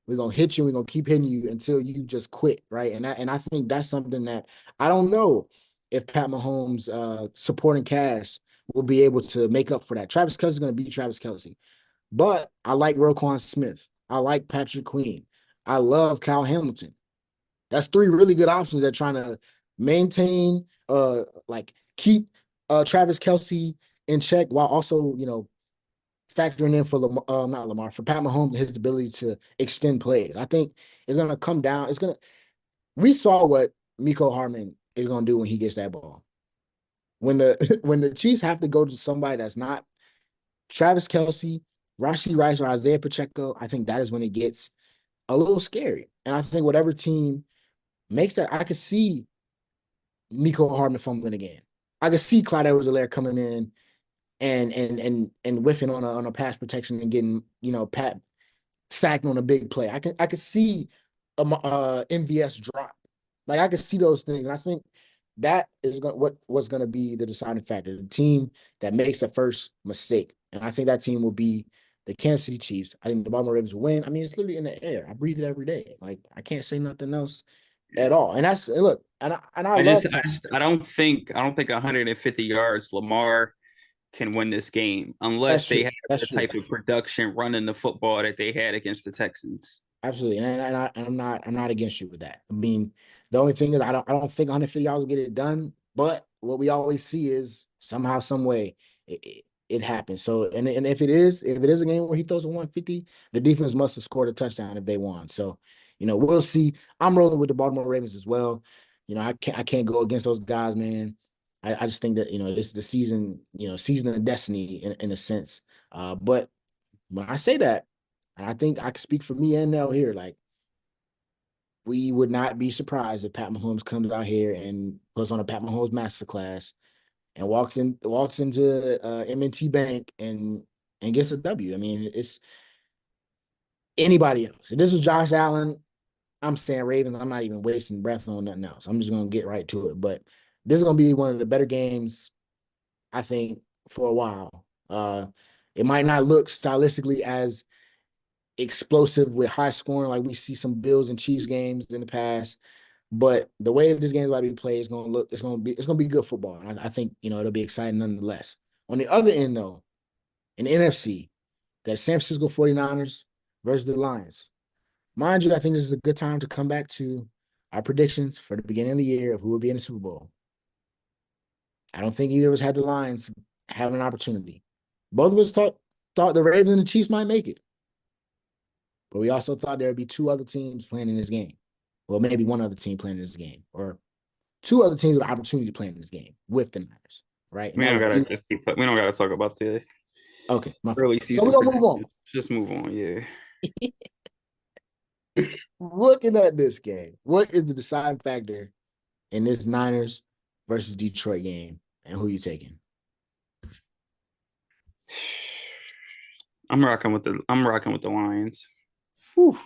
We're gonna hit you. We're gonna keep hitting you until you just quit, right? And I think that's something that I don't know if Pat Mahomes supporting cast will be able to make up for that. Travis Kelce's gonna beat Travis Kelce. But I like Roquan Smith. I like Patrick Queen. I love Kyle Hamilton. That's three really good options that trying to maintain, like keep Travis Kelce in check while also, factoring in for not Lamar, for Pat Mahomes, his ability to extend plays. I think it's gonna come down. We saw what Miko Harmon is gonna do when he gets that ball. When the when the Chiefs have to go to somebody that's not Travis Kelce, Rashee Rice, or Isaiah Pacheco, I think that is when it gets a little scary. And I think whatever team makes that, I could see Miko Hardman fumbling again. I could see Clyde Edwards-Helaire coming in and whiffing on a pass protection and getting Pat sacked on a big play. I could see MVS drop. Like I could see those things, and I think that is what's going to be the deciding factor. The team that makes the first mistake, and I think that team will be the Kansas City Chiefs. I think the Baltimore Ravens will win. I mean, it's literally in the air. I breathe it every day. Like I can't say nothing else at all. And that's look, and I love. I don't think 150 yards Lamar can win this game That's unless they true. have That's the true. type of production running the football that they had against the Texans. Absolutely, and I'm not against you with that. I mean, the only thing is I don't think 150 yards will get it done. But what we always see is somehow, some way, it happens. So, and if it is a game where he throws a 150, the defense must have scored a touchdown if they won. So, we'll see. I'm rolling with the Baltimore Ravens as well. I can't go against those guys, man. I just think that this is the season, season of destiny in a sense. But when I say that. And I think I can speak for me and Nell here. Like, we would not be surprised if Pat Mahomes comes out here and puts on a Pat Mahomes masterclass and walks into M&T Bank and gets a W. I mean, it's anybody else. If this was Josh Allen, I'm saying Ravens. I'm not even wasting breath on nothing else. I'm just gonna get right to it. But this is gonna be one of the better games, I think, for a while. It might not look stylistically as explosive with high scoring like we see some Bills and Chiefs games in the past. But the way that this game is about to be played is going to look, it's going to be good football. And I think, it'll be exciting nonetheless. On the other end, though, in the NFC, got San Francisco 49ers versus the Lions. Mind you, I think this is a good time to come back to our predictions for the beginning of the year of who will be in the Super Bowl. I don't think either of us had the Lions having an opportunity. Both of us thought the Ravens and the Chiefs might make it. But we also thought there would be two other teams playing in this game. Well, maybe one other team playing in this game, or two other teams with opportunity to play in this game with the Niners, right? And We that don't was gotta we don't gotta talk about the okay. My fault. early So we're season gonna move on. predictions. Just move on. Yeah. Looking at this game, what is the deciding factor in this Niners versus Detroit game, and who you taking? I'm rocking with the Lions. Whew,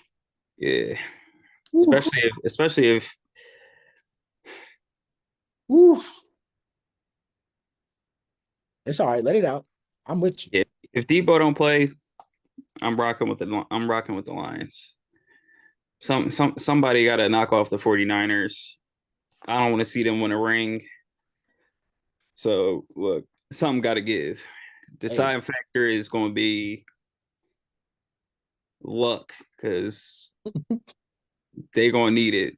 Yeah. whew, Especially if whew. It's all right. Let it out. I'm with you. yeah, if Debo don't play, I'm rocking with the Lions. Somebody got to knock off the 49ers. I don't want to see them win a ring. So look, something got to give. Hey, Deciding factor is going to be luck because they're going to need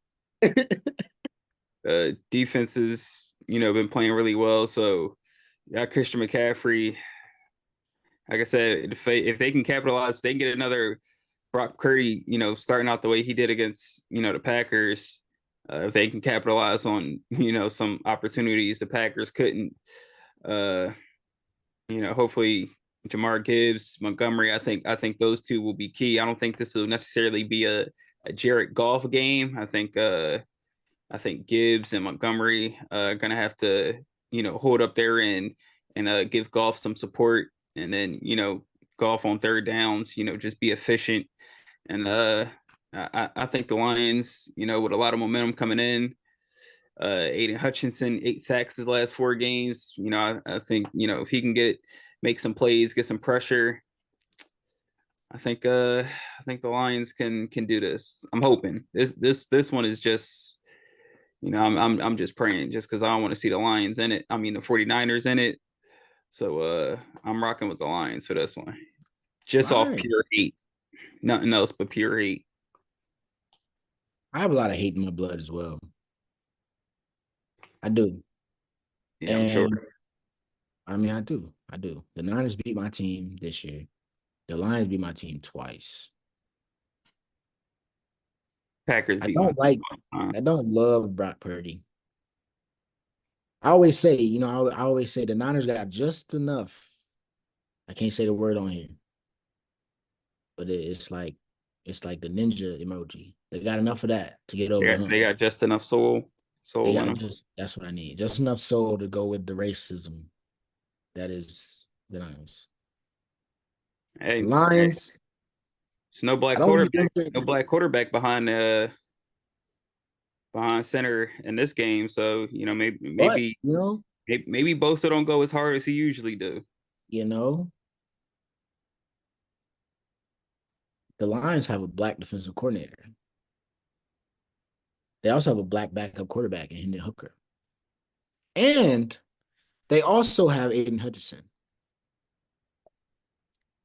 it. Defenses, been playing really well. So yeah, Christian McCaffrey. Like I said, if they can capitalize, they can get another Brock Purdy, starting out the way he did against, the Packers. If they can capitalize on, some opportunities the Packers couldn't, uh, hopefully Jamar Gibbs, Montgomery. I think those two will be key. I don't think this will necessarily be a Jared Goff game. I think Gibbs and Montgomery are gonna have to, hold up there and give Goff some support, and then Goff on third downs, just be efficient. And I think the Lions, with a lot of momentum coming in, Aiden Hutchinson 8 sacks his last 4 games. I think if he can make some plays, get some pressure. I think the Lions can do this. I'm hoping this one is just I'm just praying just because I don't want to see the Lions in it. I mean the 49ers in it. So I'm rocking with the Lions for this one. just All off right. pure hate, nothing else but pure hate. I have a lot of hate in my blood as well. I do. Yeah, I'm sure And I mean, I do. I do. The Niners beat my team this year. The Lions beat my team twice. Packers I beat my don't team like, all the time. I don't love Brock Purdy. I always say, I always say the Niners got just enough. I can't say the word on here, but it's like the ninja emoji. They got enough of that to get over the Yeah, hump. they got just enough soul, They soul in got them. just that's what I need. Just enough soul to go with the racism that is the Niners. The Hey, Lions, it's no I black don't quarterback, need no black quarterback behind center in this game. So maybe but maybe maybe Bosa don't go as hard as he usually do. you know, the Lions have a black defensive coordinator. They also have a black backup quarterback in Hendon Hooker. And they also have Aiden Hutchinson.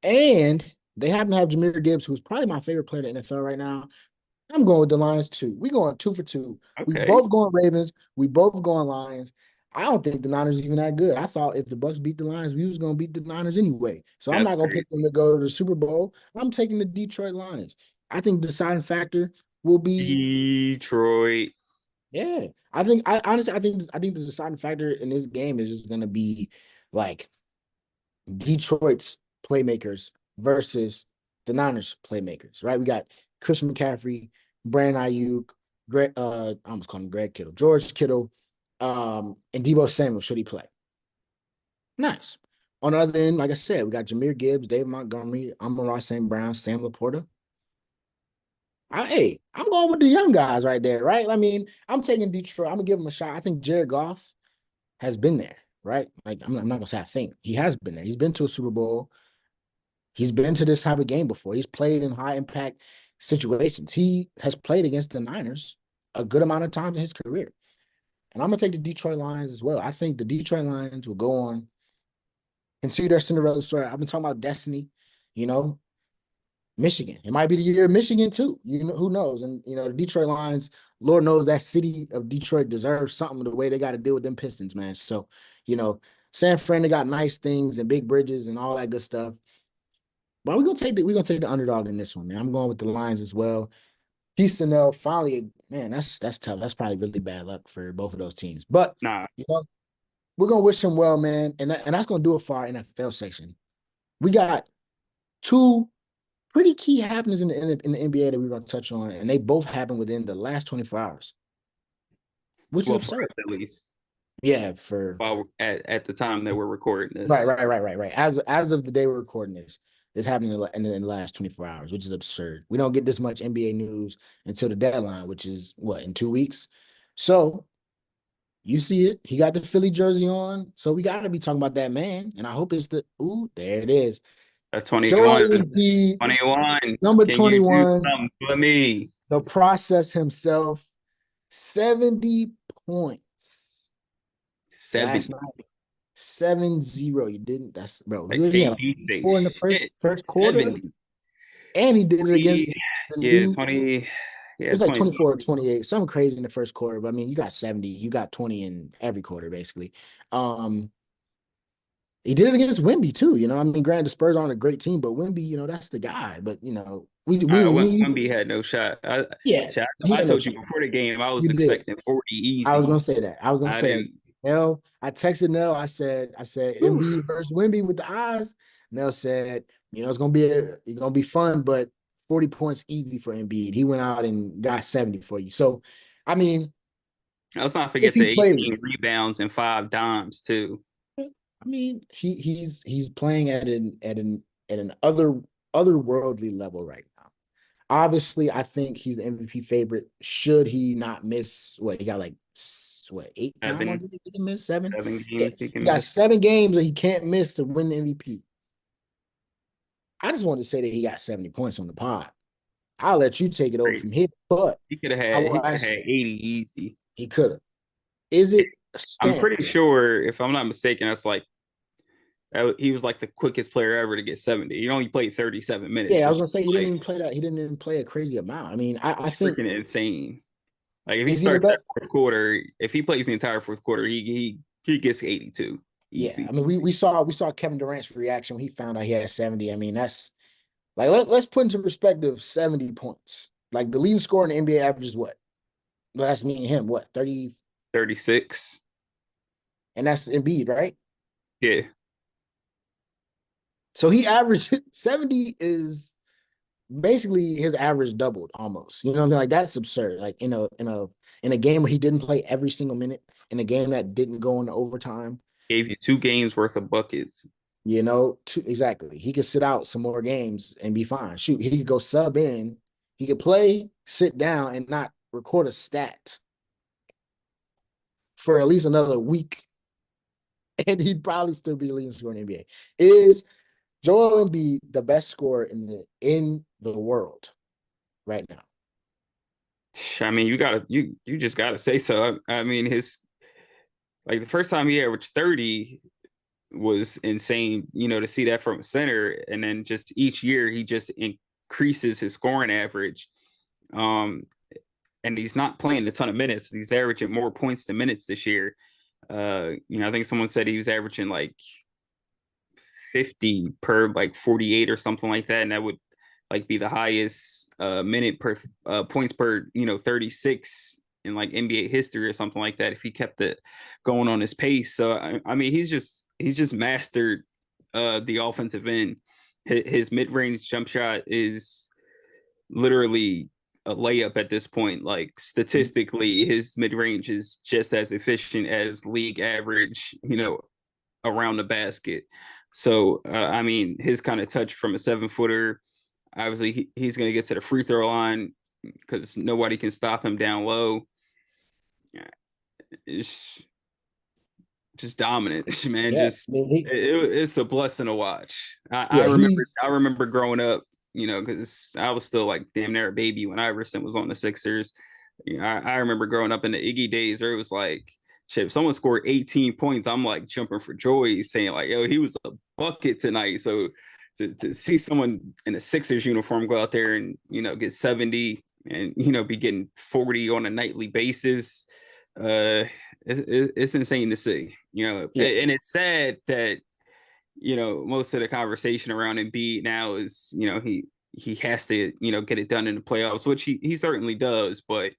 And they happen to have Jameer Gibbs, who's probably my favorite player in the NFL right now. I'm going with the Lions too. We going 2 for 2. We Okay, both going Ravens. We both going Lions. I don't think the Niners are even that good. I thought if the Bucs beat the Lions, we was going to beat the Niners anyway. So I'm that's not going to great. pick them to go to the Super Bowl. I'm taking the Detroit Lions. I think the deciding factor will be, Detroit. yeah. I think the deciding factor in this game is just going to be like Detroit's playmakers versus the Niners playmakers, right? We got Chris McCaffrey, Brandon Ayuk, I almost called him Greg Kittle, George Kittle, and Debo Samuel. Should he play? Nice. On the other end, like I said, we got Jameer Gibbs, David Montgomery, Amon-Ra St. Brown, Sam Laporta. Hey, I'm going with the young guys right there, right? I mean, I'm taking Detroit. I'm gonna give him a shot. I think Jared Goff has been there, right? Like I'm not gonna say I think he has been there. He's been to a Super Bowl. He's been to this type of game before. He's played in high impact situations. He has played against the Niners a good amount of times in his career. And I'm gonna take the Detroit Lions as well. I think the Detroit Lions will go on and see their Cinderella story. I've been talking about destiny, you know, Michigan. It might be the year of Michigan too. You know, who knows? And the Detroit Lions, Lord knows that city of Detroit deserves something the way they got to deal with them Pistons, man. So, you know, San Fran, they got nice things and big bridges and all that good stuff. But we're gonna take the underdog in this one, man. I'm going with the Lions as well. Quis and Nell finally, man, that's tough. That's probably really bad luck for both of those teams. But Nah, you know, we're gonna wish them well, man. And that's gonna do it for our NFL section. We got two pretty key happenings in the NBA that we're gonna touch on, and they both happened within the last 24 hours, which is well, for absurd. us at least, Yeah, for while at the time that we're recording right, this, right, right, right, right. As of the day we're recording this happened in the last 24 hours, which is absurd. We don't get this much NBA news until the deadline, which is what, in 2 weeks. So you see it. He got the Philly jersey on. So we gotta be talking about that man. And I hope it's there it is. at Joel 21, Embiid, 21, number can you do 21, something for me? the process himself, 70 points last 70, night. 7-0. You didn't. That's bro. like He had like KD say four in the first shit. first quarter. 70, And he did it 20, against the yeah, new. 20, It yeah, was like 20. 24 or 28, something crazy in the first quarter. But I mean, you got 70, you got 20 in every quarter, basically. Um, he did it against Wimby too. I mean, granted, the Spurs aren't a great team, but Wimby, that's the guy. But we Wemby had no shot. yeah, he I had no told you shot. before the game, I was You did. expecting 40 I was gonna easy. say that. I was gonna I say that. didn't. Nell, I texted Nell. I said Whew, Embiid versus Wimby with the eyes. Nell said, it's gonna be fun, but 40 points easy for Embiid. He went out and got 70 for you. So, I mean, let's not if forget he the 18 plays, rebounds and 5 dimes too. I mean, he's playing at an otherworldly level right now. Obviously, I think he's the MVP favorite. Should he not miss what he got, like what, 8, 9 more Seven, games he can miss? 7? seven Yeah. games he He can got miss. 7 games that he can't miss to win the MVP. I just wanted to say that he got 70 points on the pod. I'll let you take it over from Crazy. here, but I will He could have ask had you, 80 easy. he could have. Is it I'm pretty stamped? sure, if I'm not mistaken, that's like He was like the quickest player ever to get 70. He only played 37 minutes, Yeah, I was which gonna is say he didn't like even play that. He didn't even play a crazy amount. I mean, I think freaking insane. Like if he is he the starts that best? fourth quarter, if he plays the entire fourth quarter, he gets 82 Yeah, I easy. mean, we saw Kevin Durant's reaction when he found out he had 70. I mean, that's like let's put into perspective 70 points. Like the leading scorer in the NBA averages what? Well, that's me and him. What 30? 36. And that's Embiid, right? Yeah. So he averaged 70 is basically his average doubled almost. You know what I mean? Like that's absurd. Like in a game where he didn't play every single minute, in a game that didn't go into overtime. Gave you 2 games worth of buckets. Exactly. He could sit out some more games and be fine. Shoot, he could go sub in. He could play, sit down, and not record a stat for at least another week, and he'd probably still be the leading scorer in the NBA. Is Joel Embiid the best scorer in the world right now? I mean, you just gotta say so. I mean, his like the first time he averaged 30 was insane, to see that from a center. And then just each year he just increases his scoring average. Um, and he's not playing a ton of minutes. He's averaging more points than minutes this year. I think someone said he was averaging like 50 per like 48 or something like that. And that would like be the highest minute per points per, 36 in like NBA history or something like that if he kept it going on his pace. So I mean he's just mastered the offensive end. His mid-range jump shot is literally a layup at this point. Like statistically, his mid-range is just as efficient as league average, around the basket. So I mean, his kind of touch from a 7-footer, obviously he's going to get to the free throw line because nobody can stop him down low. It's just dominant, man. Yeah, I Just mean, it's a blessing to watch. I yeah, remember he's I remember growing up, because I was still like damn near a baby when Iverson was on the Sixers. I remember growing up in the Iggy days where it was like, shit, if someone scored 18 points, I'm like jumping for joy, saying like, yo, he was a bucket tonight. So to see someone in a Sixers uniform go out there and get 70 and be getting 40 on a nightly basis, uh, it's insane to see. yeah, And it's sad that most of the conversation around Embiid now is he has to get it done in the playoffs, which he certainly does. But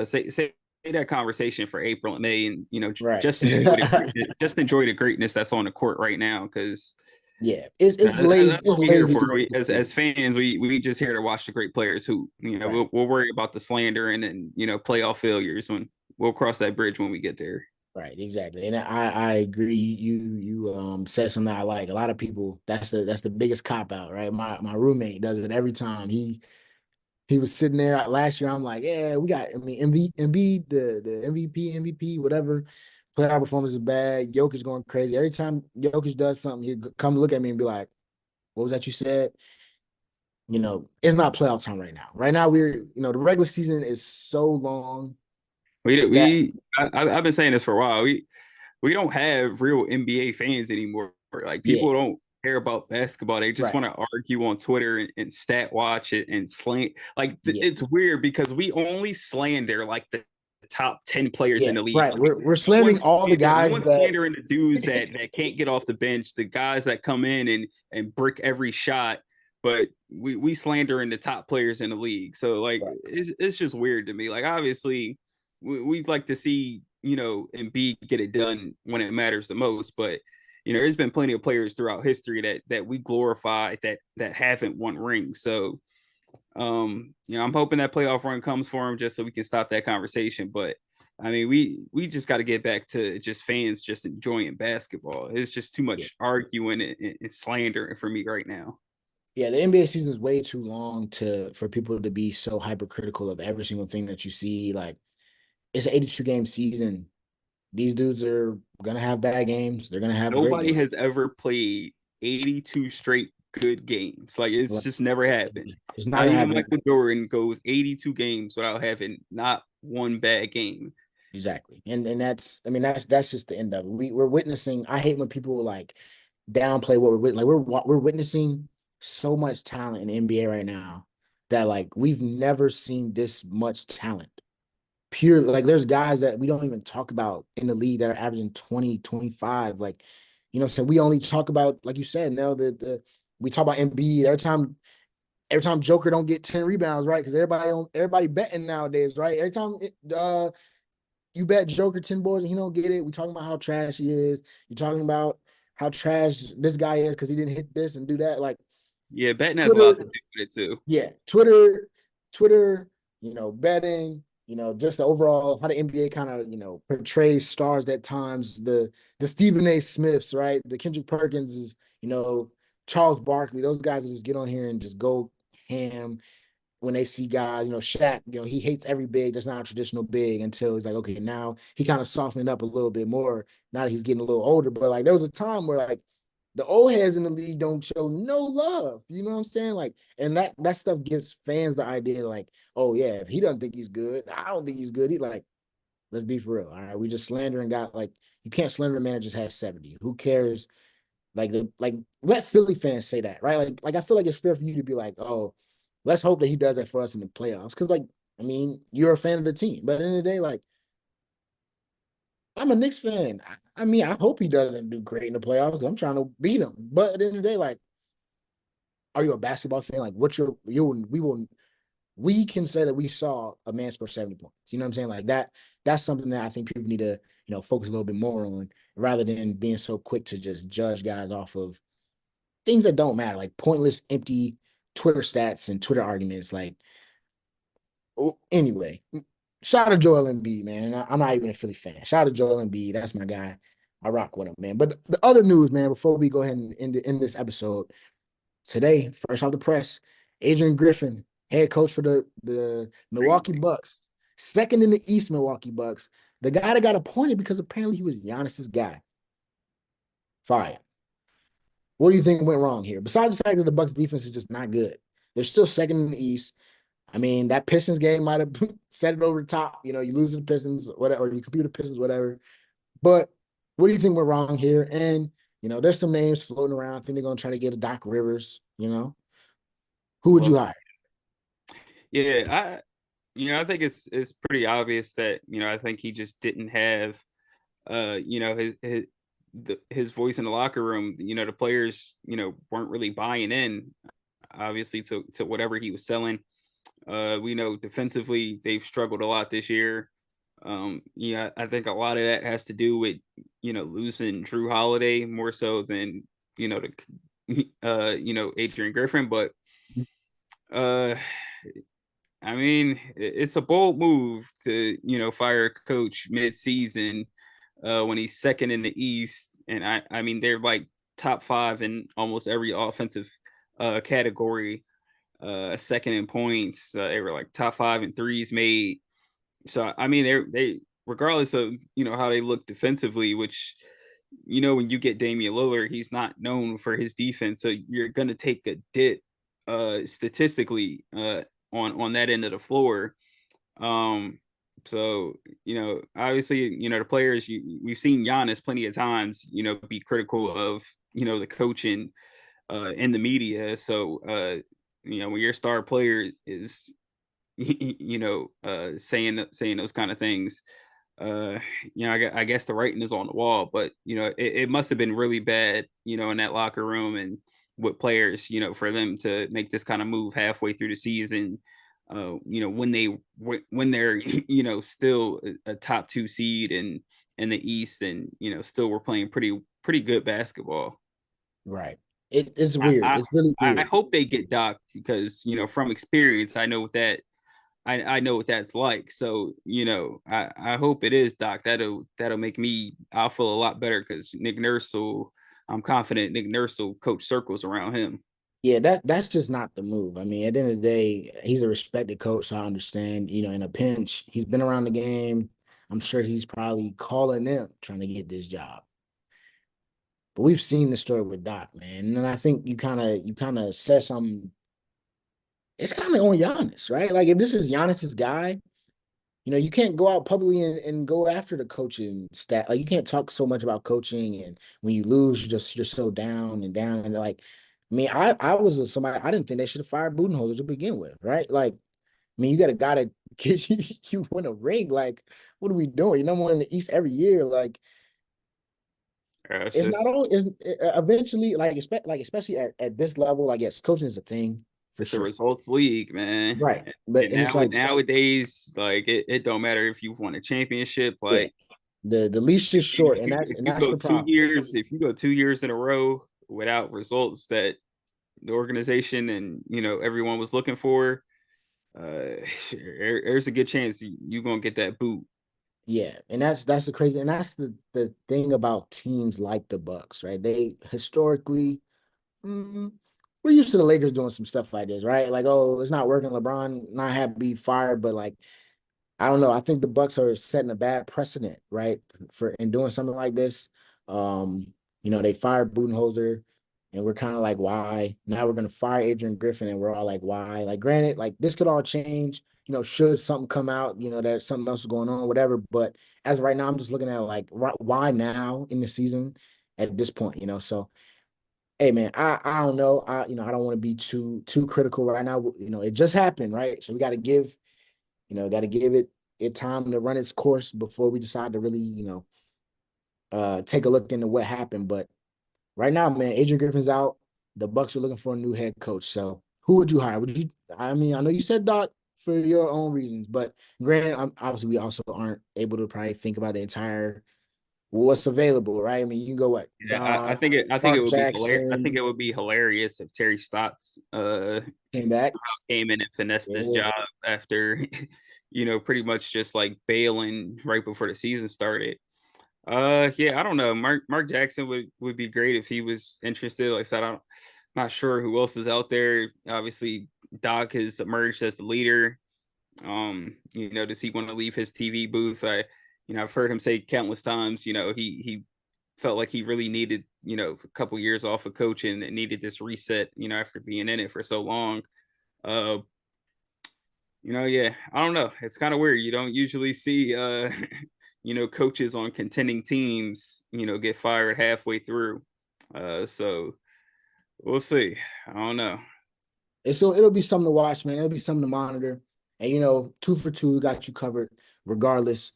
say that conversation for April and May, and right. just enjoy the greatness that's on the court right now, because Yeah, it's lazy. that's It's what we're here lazy. for. As fans, we just here to watch the great players who Right, we'll worry about the slander and then playoff failures when we'll cross that bridge when we get there. right, exactly. And I agree. You said something I like. A lot of people that's the biggest cop out, right? My roommate does it every time. He was sitting there last year. I'm like, yeah, we got. I mean, MV, the MVP, whatever. Playoff performance is bad. Jokic going crazy. Every time Jokic does something, he come look at me and be like, "What was that you said?" It's not playoff time right now. Right now, the regular season is so long We that we I've been saying this for a while. We don't have real NBA fans anymore. Like yeah, people don't care about basketball. They just right, want to argue on Twitter and stat watch it and slang. Like yeah, it's weird because we only slander like the top 10 players yeah, in the league. right. Like We're slandering all the no guys one's that slandering the dudes that can't get off the bench, the guys that come in and brick every shot. But we slander in the top players in the league. So like right. it's just weird to me. Like obviously we'd like to see Embiid get it done when it matters the most, but there's been plenty of players throughout history that we glorify that haven't won rings. So I'm hoping that playoff run comes for him just so we can stop that conversation. But I mean, we just got to get back to just fans just enjoying basketball. It's just too Yeah, much arguing and slandering for me right now. yeah. The NBA season is way too long for people to be so hypercritical of every single thing that you see. Like it's an 82 game season. These dudes are gonna have bad games. They're gonna have great Nobody games. has ever played 82 straight good games. Like it's Like, just never happened. it's not Not gonna even happen. Michael Jordan goes 82 games without having not one bad game. Exactly. And that's I mean that's just the end of it. We're witnessing. I hate when people like downplay what we're like we're witnessing so much talent in the NBA right now that like we've never seen this much talent. Pure like there's guys that we don't even talk about in the league that are averaging 20, 25. Like, you know what I'm saying? We only talk about, like you said, now the we talk about Embiid every time Joker don't get 10 rebounds, right? Because everybody betting nowadays, right? Every time you bet Joker 10 boards and he don't get it. We talking about how trash he is. You're talking about how trash this guy is because he didn't hit this and do that. Like Yeah, betting has a lot to Twitter, do with it too. yeah, Twitter, betting, just the overall how the NBA kind of, portrays stars at times. The Stephen A. Smiths, right? The Kendrick Perkins is, Charles Barkley, those guys that just get on here and just go ham when they see guys, Shaq, he hates every big that's not a traditional big until he's like, okay, now he kind of softened up a little bit more now that he's getting a little older. But like there was a time where like the old heads in the league don't show no love. You know what I'm saying? Like, and that stuff gives fans the idea, like, oh yeah, if he doesn't think he's good, I don't think he's good. He like, let's be for real. All right. We just slandering got like you can't slander a man that just has 70. Who cares? Like let Philly fans say that, right? Like I feel like it's fair for you to be like, oh, let's hope that he does that for us in the playoffs. Cause like, I mean, you're a fan of the team. But at the end of the day, like I'm a Knicks fan. I mean, I hope he doesn't do great in the playoffs. I'm trying to beat him. But at the end of the day, like, are you a basketball fan? Like, what's your we can say that we saw a man score 70 points. You know what I'm saying? Like that's something that I think people need to, focus a little bit more on rather than being so quick to just judge guys off of things that don't matter, like pointless, empty Twitter stats and Twitter arguments. Like, anyway, shout out to Joel Embiid, man. And I'm not even a Philly fan. Shout out to Joel Embiid. That's my guy. I rock with him, man. But the other news, man, before we go ahead and end this episode, today, fresh off the press, Adrian Griffin, head coach for the Milwaukee Crazy. Bucks, second in the East Milwaukee Bucks, the guy that got appointed because apparently he was Giannis's guy, fired. What do you think went wrong here? Besides the fact that the Bucks defense is just not good, they're still second in the East. I mean, that Pistons game might have set it over the top. You lose to the Pistons, whatever, or you compute the Pistons, whatever. But what do you think went wrong here? And there's some names floating around. I think they're gonna try to get a Doc Rivers. Who would you Well, hire? yeah, I think it's pretty obvious that I think he just didn't have his voice in the locker room. The players weren't really buying in, obviously, to whatever he was selling. We know defensively they've struggled a lot this year. I think a lot of that has to do with losing Drew Holiday more so than Adrian Griffin. But uh, I mean, it's a bold move to fire a coach mid-season when he's second in the East, and I mean they're like top five in almost every offensive category. Second in points, they were like top five in threes made. So I mean they regardless of how they look defensively, which when you get Damian Lillard, he's not known for his defense, so you're gonna take a dip statistically on that end of the floor. Um, so obviously, the players we've seen Giannis plenty of times, be critical of the coaching in the media. So when your star player is saying those kind of things, uh, I guess the writing is on the wall. But it must have been really bad, in that locker room and with players, for them to make this kind of move halfway through the season. When they're still a top two seed in the East, and still we're playing pretty good basketball. Right. It's I, weird. I It's really I weird. hope they get Doc because from experience I know what I know what that's like. So I hope it is Doc. That'll make me. I'll feel a lot better because Nick Nurse will. I'm confident Nick Nurse will coach circles around him. Yeah, that's just not the move. I mean, at the end of the day, he's a respected coach, so I understand. In a pinch, he's been around the game. I'm sure he's probably calling them trying to get this job. But we've seen the story with Doc, man, and I think you kind of said something. It's kind of on Giannis, right? Like if this is Giannis's guy, you can't go out publicly and go after the coaching stat. Like you can't talk so much about coaching, and when you lose, you're so down and down. And like, I mean, I was somebody I didn't think they should have fired Budenholzer to begin with, right? Like, I mean, you got a guy that gets you win a ring. Like, what are we doing? You number one in the East every year. Like, It's it's not just all. It's eventually like especially at this level. Like, yes, coaching is a thing for it's a sure, results league, man. right? But And and it's now like, nowadays, like it don't matter if you've won a championship. yeah, Like the leash is short, and if you that's go the two problem. years, if you go 2 years in a row without results that the organization and everyone was looking for, there's a good chance you gonna get that boot. Yeah, and that's the crazy, and that's the thing about teams like the Bucks, right? They historically, mm, we're used to the Lakers doing some stuff like this, right? Like, oh, it's not working. LeBron not happy to be fired, but like I don't know. I think the Bucks are setting a bad precedent, right, for in doing something like this. They fired Budenholzer, and we're kind of like, why? Now we're gonna fire Adrian Griffin, and we're all like, why? Like, granted, like this could all change. Should something come out, that something else is going on, whatever. But as of right now, I'm just looking at like, why now in the season at this point, So, hey, man, I don't know. I don't want to be too critical right now. It just happened, right? So we got to give it time to run its course before we decide to really, take a look into what happened. But right now, man, Adrian Griffin's out. The Bucks are looking for a new head coach. So who would you hire? Would you? I mean, I know you said Doc for your own reasons, but granted, obviously we also aren't able to probably think about the entire what's available, right? I mean, you can go what Yeah, I Doc, think it Mark would be hilarious. I think Jackson it would be hilarious if Terry Stotts came back. came in and finessed this Yeah. job after pretty much just like bailing right before the season started. Yeah, I don't know. Mark Jackson would be great if he was interested. Like I said, I'm not sure who else is out there. Obviously, Doc has emerged as the leader. Does he want to leave his TV booth? I've heard him say countless times, he felt like he really needed, a couple years off of coaching and needed this reset, after being in it for so long. Uh, yeah, I don't know. It's kind of weird. You don't usually see coaches on contending teams, get fired halfway through. So we'll see. I don't know. And so it'll be something to watch, man. It'll be something to monitor. And two for two got you covered regardless,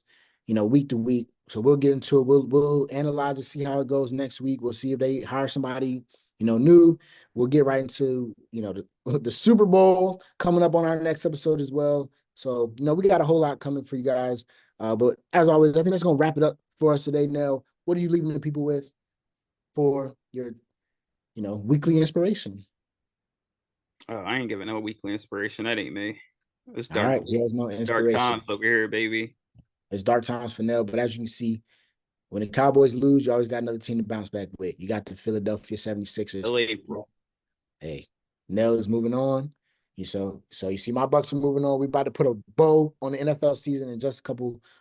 week to week. So we'll get into it. We'll analyze and see how it goes next week. We'll see if they hire somebody, new. We'll get right into, the Super Bowl coming up on our next episode as well. So, we got a whole lot coming for you guys. But as always, I think that's gonna wrap it up for us today. Nell, what are you leaving the people with for your, weekly inspiration? I ain't giving no weekly inspiration. That ain't me. It's All dark, right, he has no dark inspiration. times over here, baby. It's dark times for Nell, but as you can see, when the Cowboys lose, you always got another team to bounce back with. You got the Philadelphia 76ers. Till April. Hey, Nell is moving on. So you see my Bucks are moving on. We about to put a bow on the NFL season in just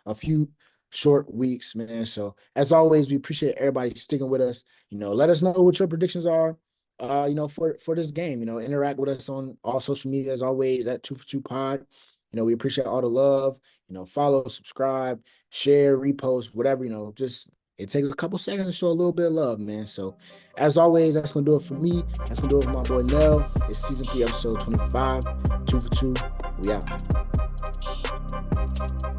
a few short weeks, man. So as always, we appreciate everybody sticking with us. Let us know what your predictions are. For this game, interact with us on all social media as always at 2for2 Pod. We appreciate all the love. Follow, subscribe, share, repost, whatever. Just it takes a couple seconds to show a little bit of love, man. So as always, that's gonna do it for me. That's gonna do it for my boy Nell. It's season 3, episode 25. 2for2. We out.